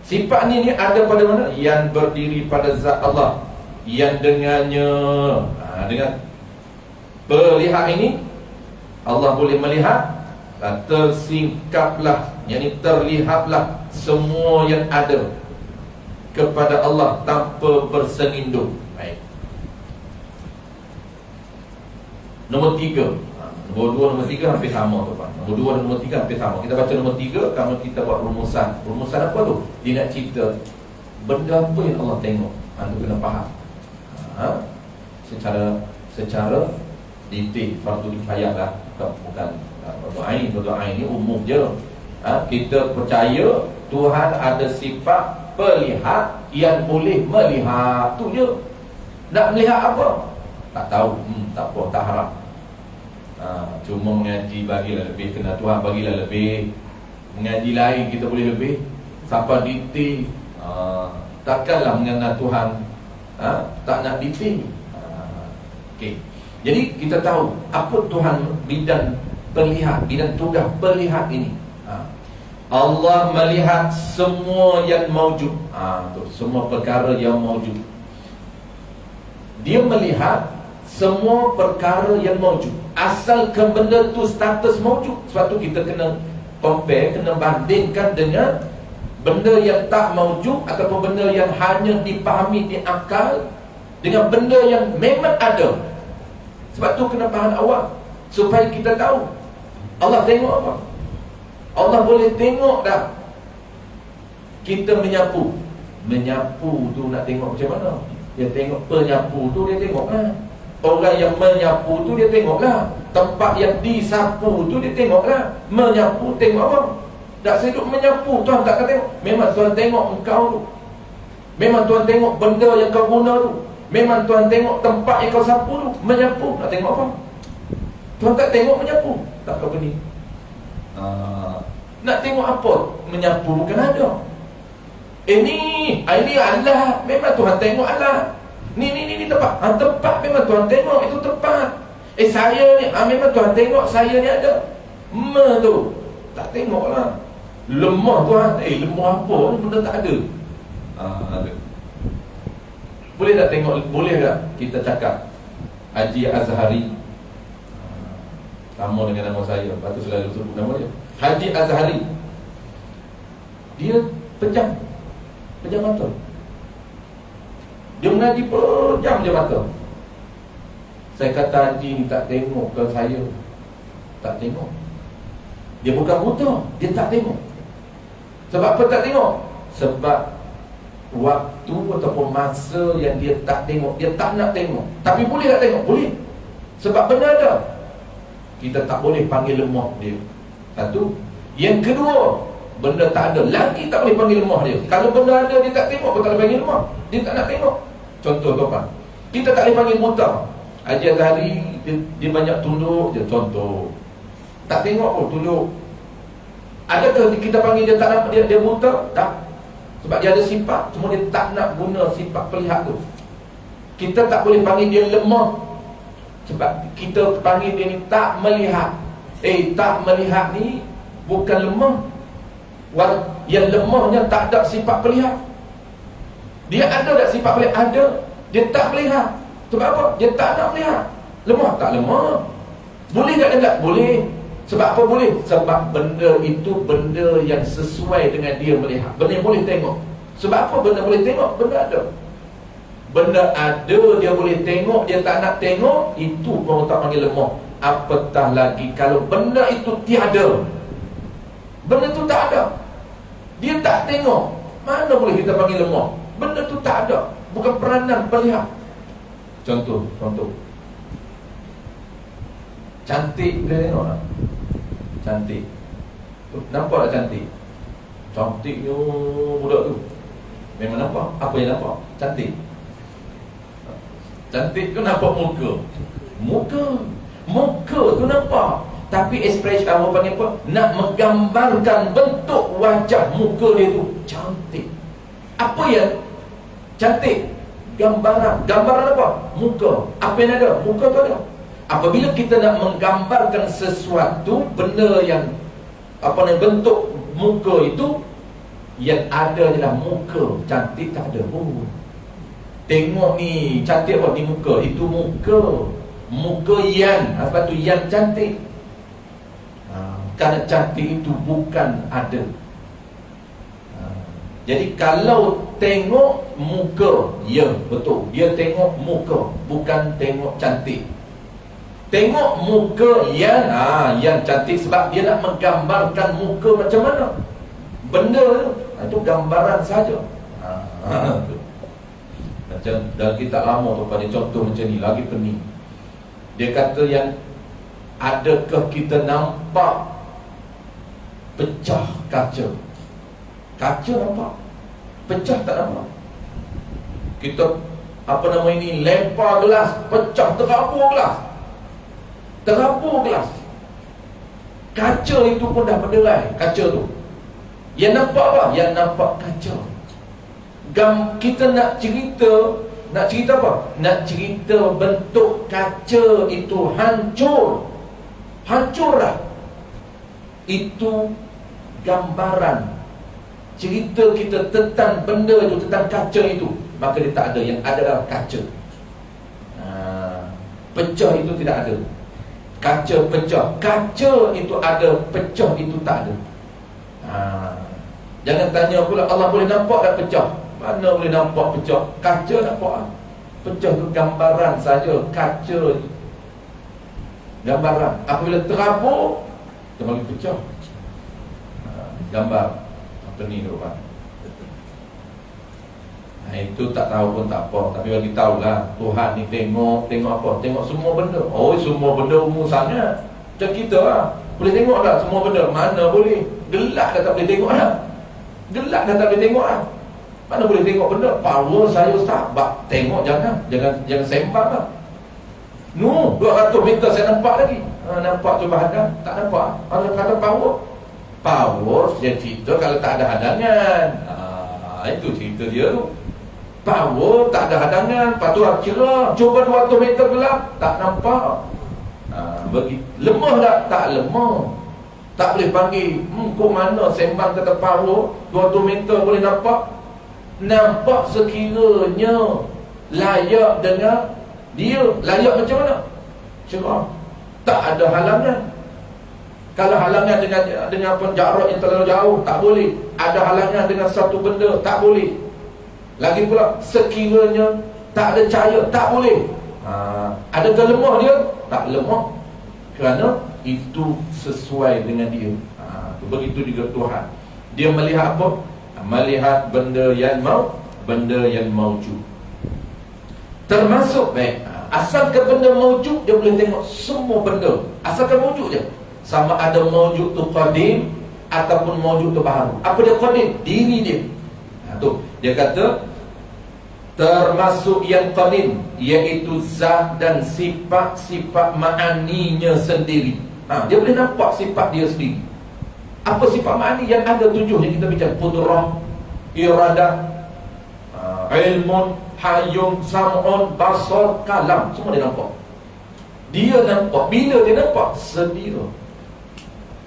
Sifat ni ada pada mana? Yang berdiri pada zat Allah, yang dengannya dengan perlihat ini Allah boleh melihat, tersingkaplah, yakni terlihatlah semua yang ada kepada Allah tanpa bersengindung. Baik. Nombor 3. Nombor 2, nombor 3 hampir sama tu Pak. Nombor 2 dan nombor 3 hampir sama. Kita baca nombor 3, kalau kita buat rumusan. Rumusan apa tu? Dia nak cerita benda apa yang Allah tengok. Anda kena faham. Secara detail, fardu kifayah lah. Bukan fardu ain. Fardu ain ni umum je. Kita percaya Tuhan ada sifat pelihat yang boleh melihat. Tu je. Nak melihat apa? Tak tahu. Tak apa, tak harap. Cuma mengaji bagilah lebih, kena Tuhan bagilah lebih. Mengaji lain kita boleh lebih sampai detail. Takkanlah mengenal Tuhan tak nak detail. Okey. Jadi kita tahu apa Tuhan bidang perlihat, bidang tugas perlihat ini. Allah melihat semua yang maujud. Tu semua perkara yang maujud. Dia melihat semua perkara yang maujud. Asalkan benda tu status maujud. Sebab tu kita kena compare, kena bandingkan dengan benda yang tak maujud ataupun benda yang hanya dipahami di akal dengan benda yang memang ada. Sebab tu kena faham awal supaya kita tahu Allah tengok apa. Allah boleh tengok dah. Kita menyapu. Menyapu tu nak tengok macam mana? Dia tengok penyapu tu, dia tengok lah. Orang yang menyapu tu dia tengoklah. Tempat yang disapu tu dia tengoklah. Menyapu tengok apa? Tak sedut menyapu Tuhan tak akan tengok. Memang Tuhan tengok engkau tu. Memang Tuhan tengok benda yang kau guna tu. Memang Tuhan tengok tempat yang kau sapu tu. Menyapu nak tengok apa? Tuhan tak tengok menyapu. Tak apa ni. Nak tengok apa? Menyapu bukan ada. Ini Allah. Memang Tuhan tengok Allah. Ni tempat. Tempat memang Tuhan tengok, itu tempat. Saya ni memang Tuhan tengok saya ni ada. Tu tak tengoklah. Lemah Tuhan. Lemah apa ni, benda tak ada. Ada. Boleh tak tengok? Boleh tak kita cakap Haji Azhari, sama dengan nama saya, lepas tu selalu sebut nama dia, Haji Azhari. Dia pejam mata. Dia mengaji pejam je mata. Saya kata Haji ni tak tengok ke saya? Tak tengok. Dia bukan buta, dia tak tengok. Sebab apa tak tengok? Sebab waktu ataupun masa yang dia tak tengok, dia tak nak tengok. Tapi boleh tak tengok? Boleh. Sebab benda ada. Kita tak boleh panggil lemah dia. Satu. Yang kedua, benda tak ada, lagi tak boleh panggil lemah dia. Kalau benda ada dia tak tengok, betul tak panggil lemah. Dia tak nak tengok. Contoh tuan, kita tak boleh panggil buta. Haji Azhari dia banyak tunduk je. Contoh, tak tengok pun tunduk. Adakah kita panggil dia tak nak, dia buta? Tak. Sebab dia ada sifat, cuma dia tak nak guna sifat pelihat tu. Kita tak boleh panggil dia lemah, sebab kita panggil dia ni tak melihat. Tak melihat ni bukan lemah. Yang lemahnya tak ada sifat pelihat. Dia ada tak sifat pelihat? Ada. Dia tak melihat. Sebab apa? Dia tak nak melihat. Lemah? Tak lemah. Boleh tak dia tak? Boleh. Sebab apa boleh? Sebab benda itu benda yang sesuai dengan dia melihat. Benda yang boleh tengok. Sebab apa benda boleh tengok? Benda ada. Benda ada dia boleh tengok, dia tak nak tengok, itu orang tak panggil lemah. apatah lagi kalau benda itu tiada. Benda itu tak ada. Dia tak tengok. Mana boleh kita panggil lemah? Benda itu tak ada. Bukan peranan perlihat. Contoh. Cantik boleh tengok tak? Cantik. Nampak tak cantik? Cantiknya budak tu. Memang nampak. Apa yang nampak? Cantik. Cantik tu nampak Muka tu nampak. Tapi ekspresi apa panggil apa? Nak menggambarkan bentuk wajah muka dia tu cantik. Apa yang cantik? Gambaran apa? Muka. Apa yang ada? Muka tu ada. Apabila kita nak menggambarkan sesuatu, benda yang bentuk muka itu, yang ada adalah muka. Cantik tak ada. Tengok ni cantik apa? Ni muka. Itu muka yang. Sebab tu yang cantik. Kerana cantik itu bukan ada. Jadi kalau tengok muka, ya betul, dia tengok muka, bukan tengok cantik. Tengok muka yang cantik sebab dia nak menggambarkan muka macam mana. Benda itu gambaran saja. Macam dalam kitab lama tu pada contoh macam ni, lagi pening. Dia kata yang adakah kita nampak pecah kaca? Kaca nampak, pecah tak nampak. Kita lempar gelas, pecah, terabur gelas. Kaca itu pun dah berderai, kaca tu. Yang nampak apa? Yang nampak kaca. Kita nak cerita apa? Nak cerita bentuk kaca itu hancur dah. Itu gambaran. Cerita kita tentang benda itu, tentang kaca itu, maka dia tak ada. Yang ada adalah kaca. Pecah itu tidak ada. Kaca pecah. Kaca itu ada, pecah itu tak ada. Jangan tanya pula Allah boleh nampak tak pecah? Mana boleh nampak pecah? Kaca nampak. Pecah itu gambaran saja. Kaca gambaran. Apabila terabur, dia bagi pecah. Gambar apa ni tu kan? Itu tak tahu pun tak apa. Tapi bagi tahulah, Tuhan ni tengok apa? Tengok semua benda. Oh, semua benda umum sangat. Macam kita lah, boleh tengok tak semua benda? Mana boleh? Gelap dah tak boleh tengok dah. Gelap dah tak boleh tengok dah. Mana boleh tengok benda? Power saya ustaz. Tengok jangan sembang lah. 200 meter saya nampak lagi. Nampak tu bahagian, tak nampak. Ada kata power dia cerita kalau tak ada hadangan. Itu cerita dia tu. Power tak ada hadangan. Lepas tu cerah. Cuba 200 meter gelap, tak nampak. Bagi lemah tak lemah. Tak boleh panggil kok mana sembang kata power 200 meter boleh nampak. Nampak sekiranya layak dengan dia. Layak macam mana? Cerah. Tak ada halangan. Kalau halangan dengan jarak yang terlalu jauh, tak boleh. Ada halangan dengan satu benda, tak boleh. Lagi pula, sekiranya tak ada cahaya, tak boleh. Adakah lemah dia? Tak lemah. Kerana itu sesuai dengan dia. Begitu juga Tuhan. Dia melihat apa? Melihat benda yang maujud. Termasuk asalkan benda maujud, dia boleh tengok semua benda. Asalkan maujud je. Sama ada maujud tu qadim ataupun maujud tu baharu. Apa dia qadim? Diri dia. Tu dia kata termasuk yang qadim, iaitu zat dan sifat-sifat ma'aninya sendiri. Dia boleh nampak sifat dia sendiri. Apa sifat ma'ani yang ada 7 yang kita bincang? Qudrah, iradah, ilmun, hayyun, sam'un, basar, kalam. Semua dia nampak. Dia nampak. Bila dia nampak?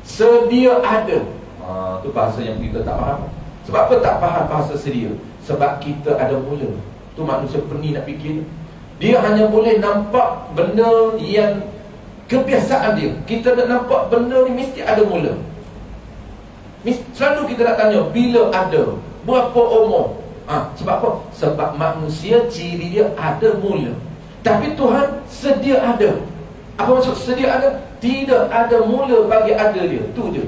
Sedia ada. Itu bahasa yang kita tak faham. Sebab apa tak faham bahasa sedia? Sebab kita ada mula. Itu manusia pening nak fikir. Dia hanya boleh nampak benda yang kebiasaan dia. Kita nak nampak benda ni mesti ada mula. Selalu kita nak tanya bila ada, berapa umur. Sebab apa? Sebab manusia ciri dia ada mula. Tapi Tuhan sedia ada. Apa maksud sedia ada? Tidak ada mula bagi ada dia. Tu je.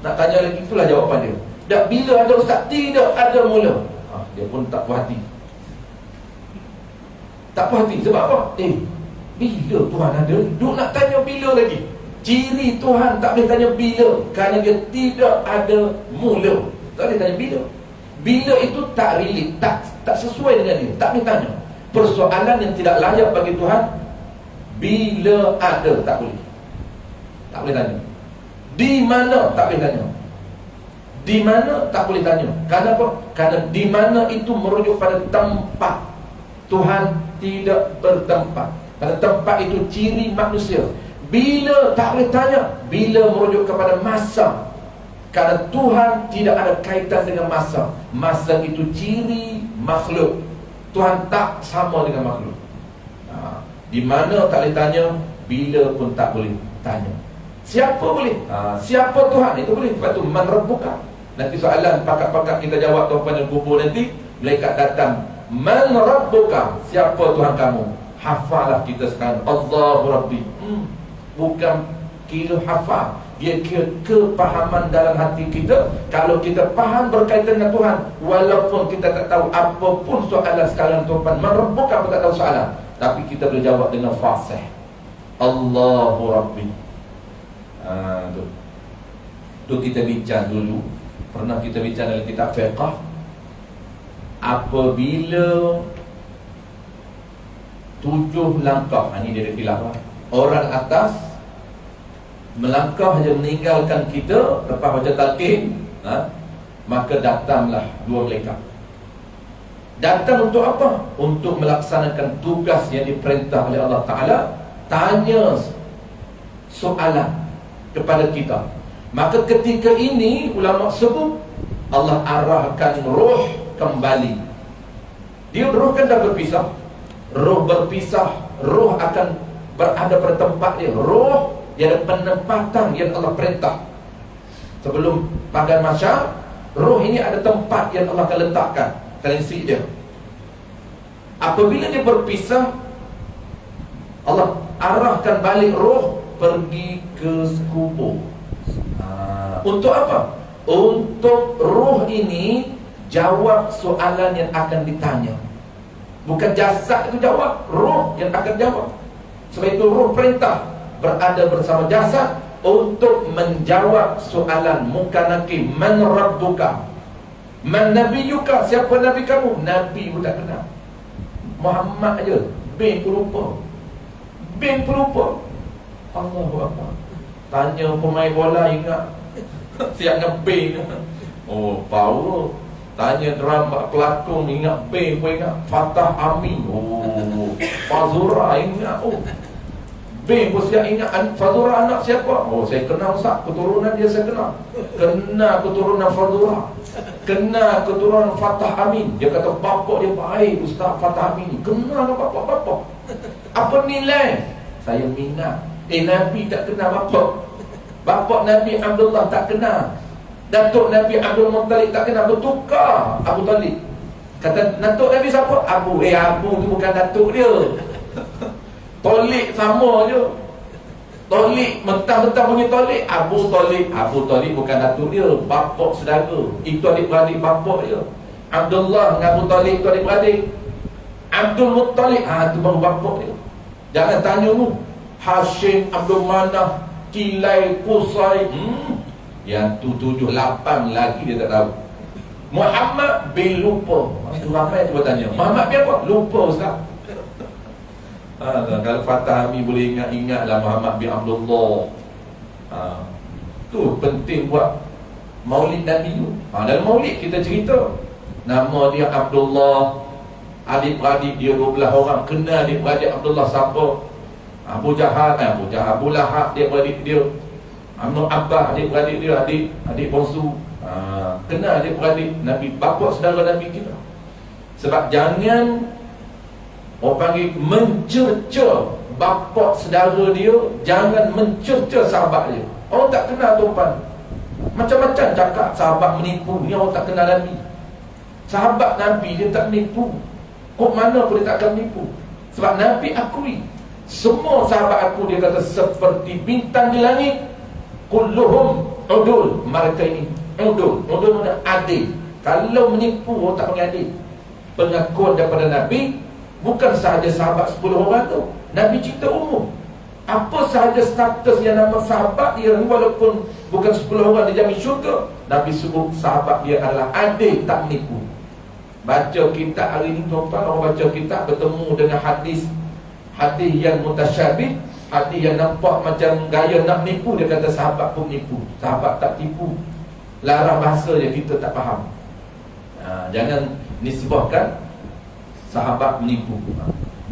Nak tanya lagi, itulah jawapan dia. Dah bila ada ustaz? Tidak ada mula. Dia pun tak puas hati. Tak puas hati sebab apa? Bila Tuhan ada? Duk nak tanya bila lagi. Ciri Tuhan tak boleh tanya bila, kerana dia tidak ada mula. Tak boleh tanya bila. Bila itu tak relate, tak sesuai dengan dia. Tak boleh tanya. Persoalan yang tidak layak bagi Tuhan, bila ada, tak boleh. Tak boleh tanya. Di mana, tak boleh tanya. Di mana, tak boleh tanya. Kerana apa? Kerana di mana itu merujuk pada tempat. Tuhan tidak bertempat. Kerana tempat itu ciri manusia. Bila, tak boleh tanya. Bila merujuk kepada masa. Kerana Tuhan tidak ada kaitan dengan masa. Masa itu ciri makhluk. Tuhan tak sama dengan makhluk. Di mana tak boleh tanya, bila pun tak boleh tanya. Siapa boleh? Siapa Tuhan? Itu boleh. Sebab tu man rabbuka. Nanti soalan pakat-pakat kita jawab tuan-tuan yang kubur nanti, malaikat datang, man rabbuka? Siapa Tuhan kamu? Hafalah kita sekarang, Allahu Rabbi. Bukan kira hafal, dia kira kepahaman dalam hati kita. Kalau kita faham berkaitan dengan Tuhan, walaupun kita tak tahu apapun soalan sekarang tuan-tuan, man rabbuka pun tak tahu soalan, tapi kita boleh jawab dengan fasih, Allahu Rabbi. Tu kita bincang dulu. Pernah kita bincang dalam kitab fiqh. Apabila 7 langkah, ini dia khilaf, orang atas melangkah saja meninggalkan kita lepas baca talqin, maka datanglah 2 malaikat. Datang untuk apa? Untuk melaksanakan tugas yang diperintah oleh Allah Ta'ala. Tanya soalan kepada kita. Maka ketika ini ulama sebut Allah arahkan roh kembali. Dia roh kan dah berpisah. Roh berpisah, roh akan berada pada tempat dia. Roh dia ada penempatan yang Allah perintah. Sebelum padang mahsyar, roh ini ada tempat yang Allah akan letakkan transit dia. Apabila dia berpisah, Allah arahkan balik roh pergi ke kubur. Untuk apa? Untuk roh ini jawab soalan yang akan ditanya. Bukan jasad itu jawab, roh yang akan jawab. Sebab itu roh perintah berada bersama jasad untuk menjawab soalan muka nakir. Man rabbuka? Man nabiyuka? Siapa nabi kamu? Nabi pun tak kenal. Muhammad aja, bin pun lupa. Bin pun lupa. Allahu Akbar. Tanya pemain bola ingat siapnya bin. Oh, power. Tanya drama pelakon ingat bin pun ingat. Fatah Amin. Oh, Fazura ingat. Oh, bin pun siap ingat. Fazura anak siapa? Oh, saya kenal Ustaz. Keturunan dia saya kenal. Kenal keturunan Fazura. Kenal keturunan Fatah Amin. Dia kata bapak dia baik Ustaz Fatah Amin. Kenal bapak-bapak. Apa nilai? Saya minat. Nabi tak kenal bapak. Bapak Nabi Abdullah tak kenal. Datuk Nabi Abdul Muttalib tak kenal. Bertukar Abu Talib. Kata Datuk Nabi siapa? Abu. Abu tu bukan datuk dia. Tolik sama je. Tolik, mentah-mentah punya Tolik. Abu Talib. Abu Talib bukan datuk dia, bapak saudara. Itu adik-beradik bapak dia. Abdullah dengan Abu Talib itu adik-beradik. Abdul Muttalib, itu baru bapak dia. Jangan tanya tu Hashim, Abdul Manaf, Kilai, Qusay. Yang tu 7, 8 lagi dia tak tahu. Muhammad bin lupa. Itu ramai tu bertanya, Muhammad bin apa? Lupa Ustaz. Kalau Fatah Ami boleh ingat-ingatlah Muhammad bin Abdullah. Tu penting buat Maulid Nabi tu. Dalam Maulid kita cerita nama dia Abdullah, adik-beradik dia 12 orang. Kenal adik-beradik Abdullah siapa? Abu Jahal, Abu Lahab adik-beradik dia. Amr Abbas adik-beradik dia, adik bongsu. Kenal adik-beradik Nabi, bapa saudara Nabi kita. Sebab jangan orang panggil mencerca bapa saudara dia, jangan mencerca sahabat dia. Orang tak kenal tuan. Macam-macam cakap sahabat menipu. Ni orang tak kenal Nabi. Sahabat Nabi dia tak menipu. Kok mana pun dia tak akan menipu. Sebab Nabi akui Semua sahabat aku, dia kata, seperti bintang di langit. Kulluhum udul. Mereka ini udul. Udul mana? Adil. Kalau menipu, orang tak panggil adil. Pengakuan daripada Nabi bukan sahaja sahabat 10 orang tu. Nabi cerita umum. Apa sahaja status yang nama sahabat dia, walaupun bukan 10 orang dia jamin syurga, Nabi sebut sahabat dia adalah adil, tak menipu. Baca kitab hari ni tuan-tuan, orang baca kitab bertemu dengan hadis yang mutasyabih, hadis yang nampak macam gaya nak menipu, dia kata sahabat pun menipu, sahabat tak tipu. Larang bahasa je, kita tak faham. Jangan nisbahkan sahabat menipu.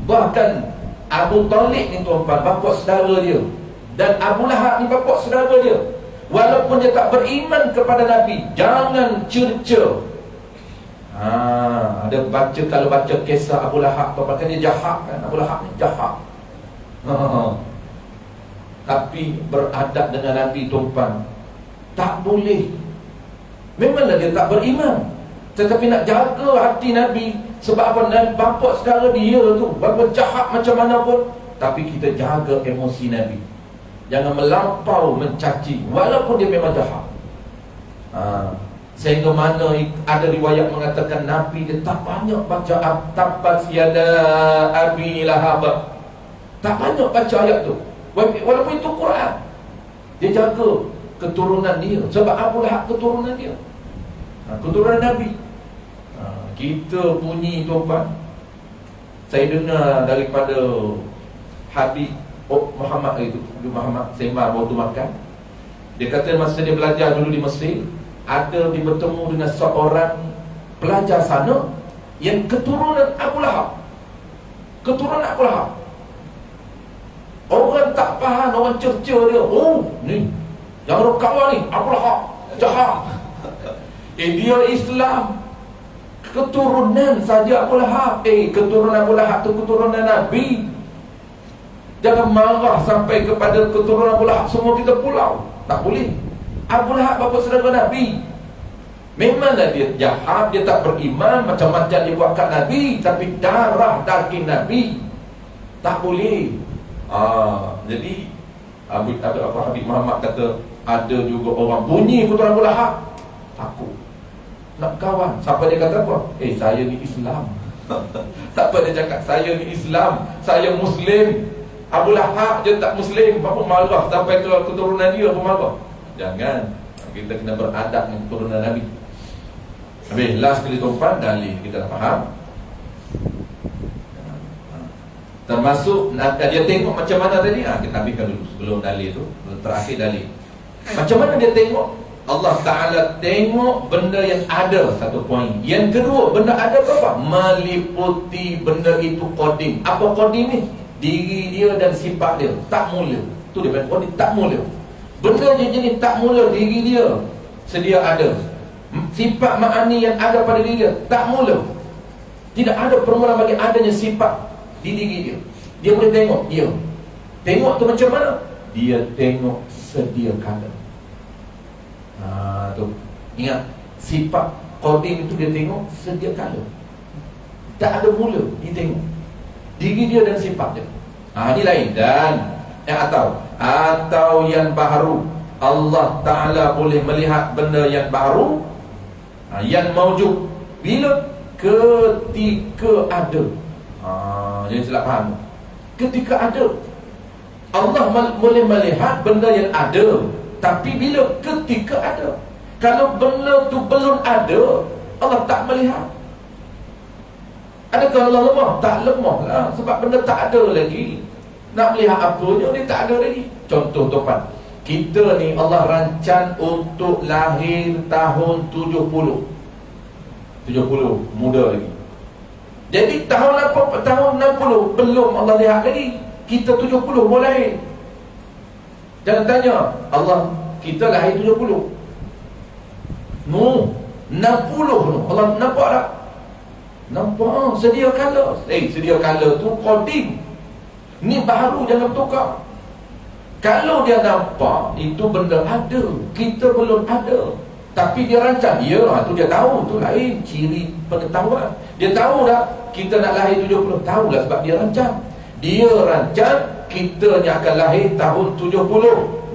Bahkan Abu Talib ni tuan-tuan, bapa saudara dia, dan Abu Lahab ni bapa saudara dia, walaupun dia tak beriman kepada Nabi, jangan cerca. Ada baca, kalau baca kisah Abu Lahab, tuan-tuan, dia jahat kan, Abu Lahab ni jahat. Tapi beradab dengan Nabi tuan-tuan, tak boleh. Memanglah dia tak beriman, tetapi nak jaga hati Nabi. Sebab apa? Bapa saudara dia tu, walaupun jahat macam mana pun, tapi kita jaga emosi Nabi. Jangan melampau mencaci, walaupun dia memang jahat. Sehingga mana ada riwayat mengatakan Nabi dia tak banyak baca Tabbat yada abi lahab. Tak banyak baca ayat tu, walaupun itu Quran. Dia jaga keturunan dia. Sebab Abu Lahab keturunan dia, keturunan Nabi. Kita bunyi tuan-tuan, saya dengar daripada Habib Muhammad itu, Muhammad Sembah waktu makan. Dia kata masa dia belajar dulu di Mesir, ada dia bertemu dengan seorang pelajar sana yang keturunan Abu Lahab. Keturunan Abu Lahab. Orang tak faham, orang cerca dia, oh ni yang orang kawan ni Abu Lahab jahat. Dia Islam, keturunan saja Abu Lahab. Keturunan Abu Lahab tu keturunan Nabi. Jangan marah sampai kepada keturunan Abu Lahab semua kita pulau. Tak boleh. Abu Lahab bapa saudara Nabi. Memanglah dia jahat, dia tak beriman, macam-macam dia buat kat Nabi, tapi darah daging Nabi tak boleh. Jadi Habib Muhammad kata, ada juga orang bunyi keturunan Abu Lahab, takut nak kawan. Siapa dia kata apa? Saya ni Islam. Siapa dia cakap saya ni Islam, saya Muslim. Abu Lahab je tak Muslim, apa marah sampai ke keturunan dia, apa marah? Jangan. Kita kena beradab dengan keturunan Nabi. Habis last kali tuan-tuan, dalil kita dah faham. Termasuk dia tengok macam mana tadi. Kita habiskan dulu sebelum dalil tu. Terakhir dalil, macam mana dia tengok? Allah Ta'ala tengok benda yang ada, satu poin. Yang kedua, benda ada apa? Meliputi benda itu kodim. Apa kodim ni? Diri dia dan sifat dia tak mula. Tu dia panggil kodim, tak mula. Benda jenis tak mula, diri dia sedia ada. Sifat ma'ani yang ada pada diri dia tak mula. Tidak ada permula bagi adanya sifat di diri dia. Dia boleh tengok dia. Tengok tu macam mana? Dia tengok sedia kala. Tu ingat, sifat qadim itu dia tengok sedia kala, tak ada mula. Dia tengok diri dia dan sifat dia. Ini lain. Dan atau yang baharu, Allah Ta'ala boleh melihat benda yang baharu, yang maujud bila? Ketika ada. Jadi salah faham. Ketika ada, Allah boleh melihat benda yang ada, tapi bila? Ketika ada. Kalau benda tu belum ada, Allah tak melihat. Adakah Allah lemah? Tak lemah lah, sebab benda tak ada lagi. Nak melihat apanya, dia tak ada lagi. Contoh tuan, kita ni Allah rancang untuk lahir tahun 70, muda lagi. Jadi tahun 60 belum Allah lihat lagi. Kita 70 boleh lahir. Jangan tanya Allah, kita lahir 70. 60 tu Allah nampak tak? Nampak. Sedia kala. Sedia kala tu qadim. Ni baru, jangan bertukar. Kalau dia nampak itu benda ada, kita belum ada, tapi dia rancang. Tu dia tahu. Tu lain ciri pengetahuan. Dia tahu dah kita nak lahir 70. Tahu lah sebab dia rancang. Dia rancang kita ni akan lahir tahun 70,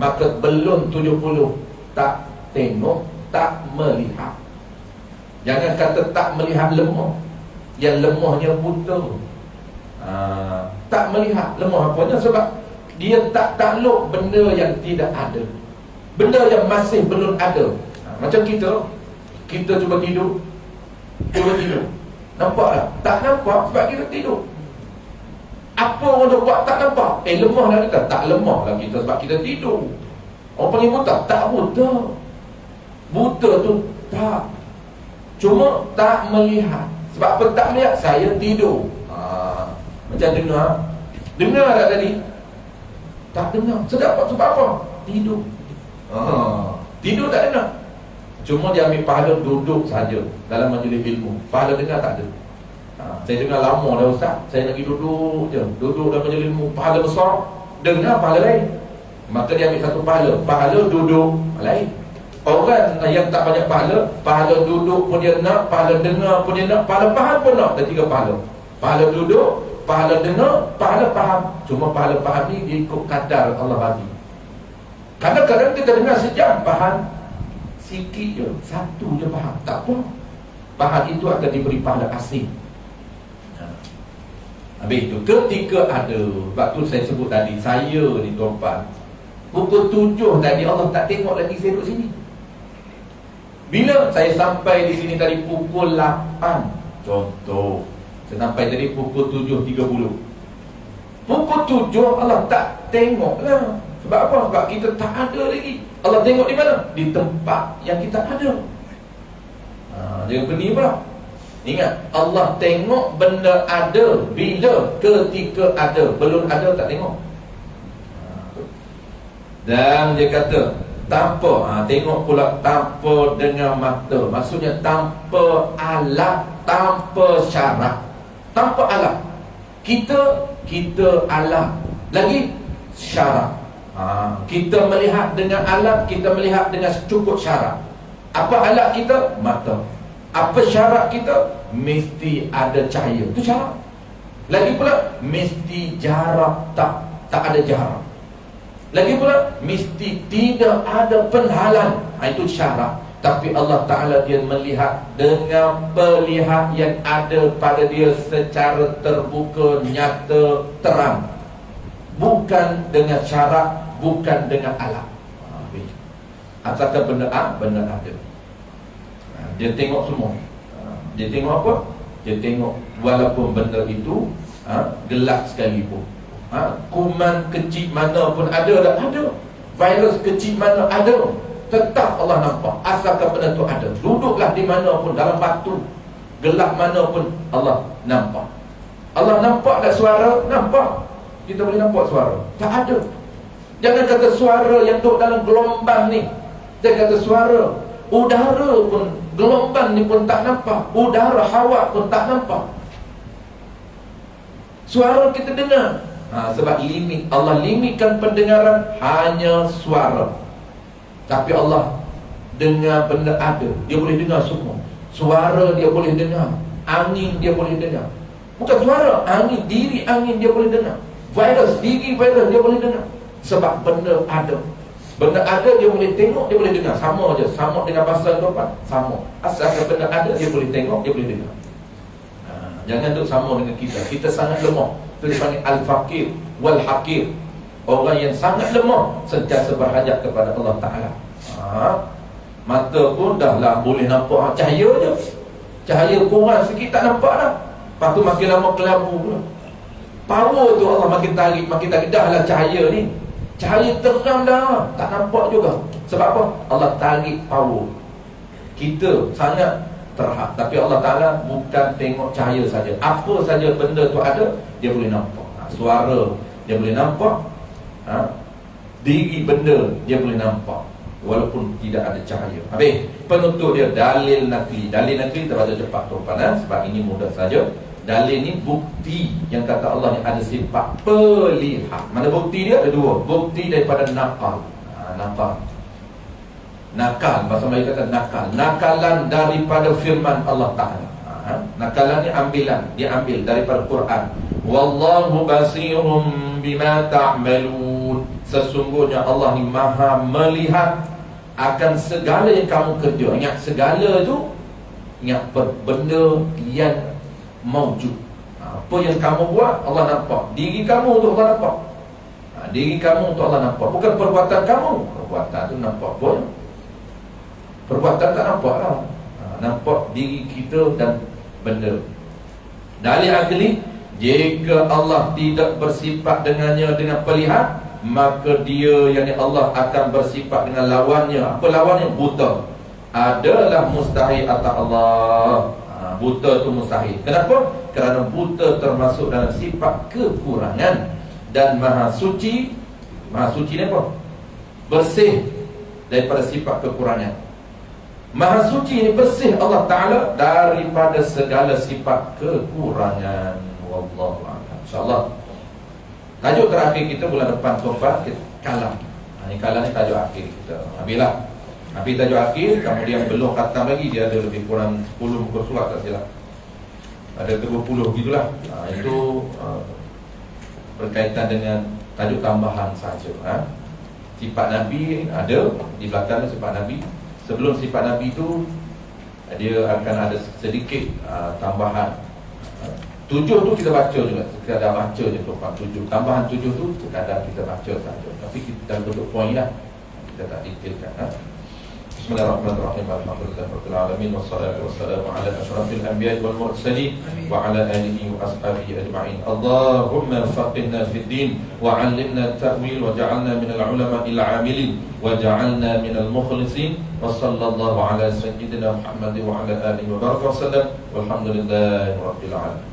maka belum 70 tak tengok, tak melihat. Jangan kata tak melihat lemah. Yang lemahnya buta. Tak melihat lemah apanya? Sebab dia tak takluk benda yang tidak ada, benda yang masih belum ada. Macam kita cuba tidur. Nampak tak? Tak nampak sebab kita tidur. Apa orang nak buat tak nampak? Lemah lah kita. Tak lemah lah kita sebab kita tidur. Orang panggil buta? Tak buta. Buta tu tak, cuma tak melihat. Sebab apa tak melihat? Saya tidur. Macam dengar tak tadi? Tak dengar. Sebab apa? Tidur. Tidur tak dengar. Cuma dia ambil pahala duduk saja dalam majlis ilmu. Pahala dengar tak ada. Saya dengar lama dah ustaz, saya nak pergi duduk je. Duduk dalam majlis ilmu, pahala besar. Dengar pahala lain. Maka dia ambil satu pahala. Pahala duduk lain. Orang yang tak banyak pahala duduk pun dia nak, pahala dengar pun dia nak, pahala faham pun nak. Ada 3 pahala. Pahala duduk, pahala dengar, pahala faham. Cuma pahala faham ni dia ikut kadar Allah bagi. Kadang-kadang kita dengar sejam, faham sikit je, 1 je faham. Tak apa, faham itu akan diberi pahala asing. Habis itu ketika ada, waktu saya sebut tadi, saya di Tuan pukul 7 tadi Allah tak tengok lagi saya duduk sini. Bila saya sampai di sini tadi pukul 8, contoh, saya sampai tadi pukul 7.30. Pukul 7 Allah tak tengok lah. Sebab apa? Sebab kita tak ada lagi. Allah tengok di mana? Di tempat yang kita ada. Jangan pening pula. Ingat, Allah tengok benda ada bila? Ketika ada. Belum ada tak tengok. Dan dia kata tanpa, tengok pula tanpa dengan mata. Maksudnya tanpa alat, tanpa syarat. Tanpa alat. Kita alat. Lagi syarat. Kita melihat dengan alat, kita melihat dengan cukup syarat. Apa alat kita? Mata. Apa syarat kita? Mesti ada cahaya. Itu syarat. Lagi pula mesti jarak, tak ada jarak. Lagi pula mesti tidak ada penghalang. Itu syarat. Tapi Allah Ta'ala dia melihat dengan pelihat yang ada pada dia secara terbuka, nyata, terang. Bukan dengan syarat, bukan dengan alat. Asalkan benda ada. Dia tengok semua. Dia tengok apa? Dia tengok walaupun benda itu gelap sekalipun. Kuman kecil mana pun ada, tak ada. Virus kecil mana ada, tetap Allah nampak. Asalkan benda itu ada. Duduklah di mana pun, dalam batu, gelap mana pun, Allah nampak. Allah nampak tak suara? Nampak. Kita boleh nampak suara? Tak ada. Jangan kata suara yang duduk dalam gelombang ni. Jangan kata suara. Udara pun, gelombang ni pun tak nampak. Udara, hawa pun tak nampak. Suara kita dengar. Sebab limit. Allah limitkan pendengaran hanya suara. Tapi Allah dengar benda ada. Dia boleh dengar semua. Suara dia boleh dengar. Angin dia boleh dengar. Bukan suara, angin, diri angin dia boleh dengar. Virus, diri virus dia boleh dengar. Sebab benda ada. Benda ada dia boleh tengok, dia boleh dengar. Sama je, sama dengan pasal depan. Sama. Asalkan benda ada, dia boleh tengok, dia boleh dengar. Jangan duk sama dengan kita. Kita sangat lemah. Itu dipanggil al-faqir wal-haqir. Orang yang sangat lemah sentiasa berhajat kepada Allah Ta'ala. Mata pun dah lah boleh nampak cahaya je. Cahaya kurang sikit tak nampak dah. Lepas tu makin lama kelabu pula. Power tu Allah makin tarik. Dah lah cahaya ni. Cahaya terang dah, tak nampak juga. Sebab apa? Allah tarik power. Kita sangat terhad. Tapi Allah Ta'ala bukan tengok cahaya saja. Apa saja benda tu ada, dia boleh nampak. Suara dia boleh nampak. Diri benda dia boleh nampak, walaupun tidak ada cahaya. Habis penutup dia dalil nakli. Dalil nakli kita baca cepat tuan-tuan, sebab ini mudah saja. Dalil ni bukti yang kata Allah ni ada sifat pelihat. Mana bukti dia? Ada 2. Bukti daripada nakal. Nakal, bahasa Melayu kata nakal. Nakalan daripada firman Allah Ta'ala. Nakalan ni ambilan. Dia ambil daripada Quran. Wallahu basirum bima ta'malun. Sesungguhnya Allah ni maha melihat akan segala yang kamu kerja. Ingat segala tu, ingat benda yang maujud. Apa yang kamu buat Allah nampak. Diri kamu tu Allah nampak. Diri kamu tu Allah nampak. Bukan perbuatan kamu. Perbuatan tu nampak pun. Perbuatan tak nampak lah. Nampak diri kita dan benda. Dalil akli, jika Allah tidak bersifat dengannya dengan pelihat, maka dia, yakni Allah, akan bersifat dengan lawannya. Apa lawannya? Buta. Adalah mustahil atas Allah. Buta tu mustahil. Kenapa? Kerana buta termasuk dalam sifat kekurangan. Dan maha suci. Maha suci ni apa? Bersih daripada sifat kekurangan. Maha suci ini bersih Allah Ta'ala daripada segala sifat kekurangan. Wallahu a'lam. InsyaAllah tajuk terakhir kita bulan depan Taubat, kalam. Ini kalam ni tajuk akhir kita. Habis tajuk akhir, kemudian belum khatam lagi. Dia ada lebih kurang 10 muka surat tak silap. Ada 20 gitulah. Itu berkaitan dengan tajuk tambahan saja. Sifat Nabi ada di belakang sifat Nabi. Sebelum sifat Nabi itu, dia akan ada sedikit tambahan. 7 tu kita baca juga, sekadar baca je tu 7. Tambahan 7 tu sekadar kita baca saja. Tapi kita bentuk poin lah, kita tak detailkan. Bismillahirrahmanirrahim. Alhamdulillahirabbil alamin wassalatu wassalamu ala asyrafil anbiya'i wal mursalin wa ala alihi wa ashabihi ajma'in. Allahumma faqihna fid din wa 'allimna at-ta'wil wa ja'alna minal ulama'il 'amilin wa ja'alna minal mukhlisin. Wa sallallahu ala sayyidina Muhammad wa ala alihi wa barakatuh. Walhamdulillahirabbil alamin.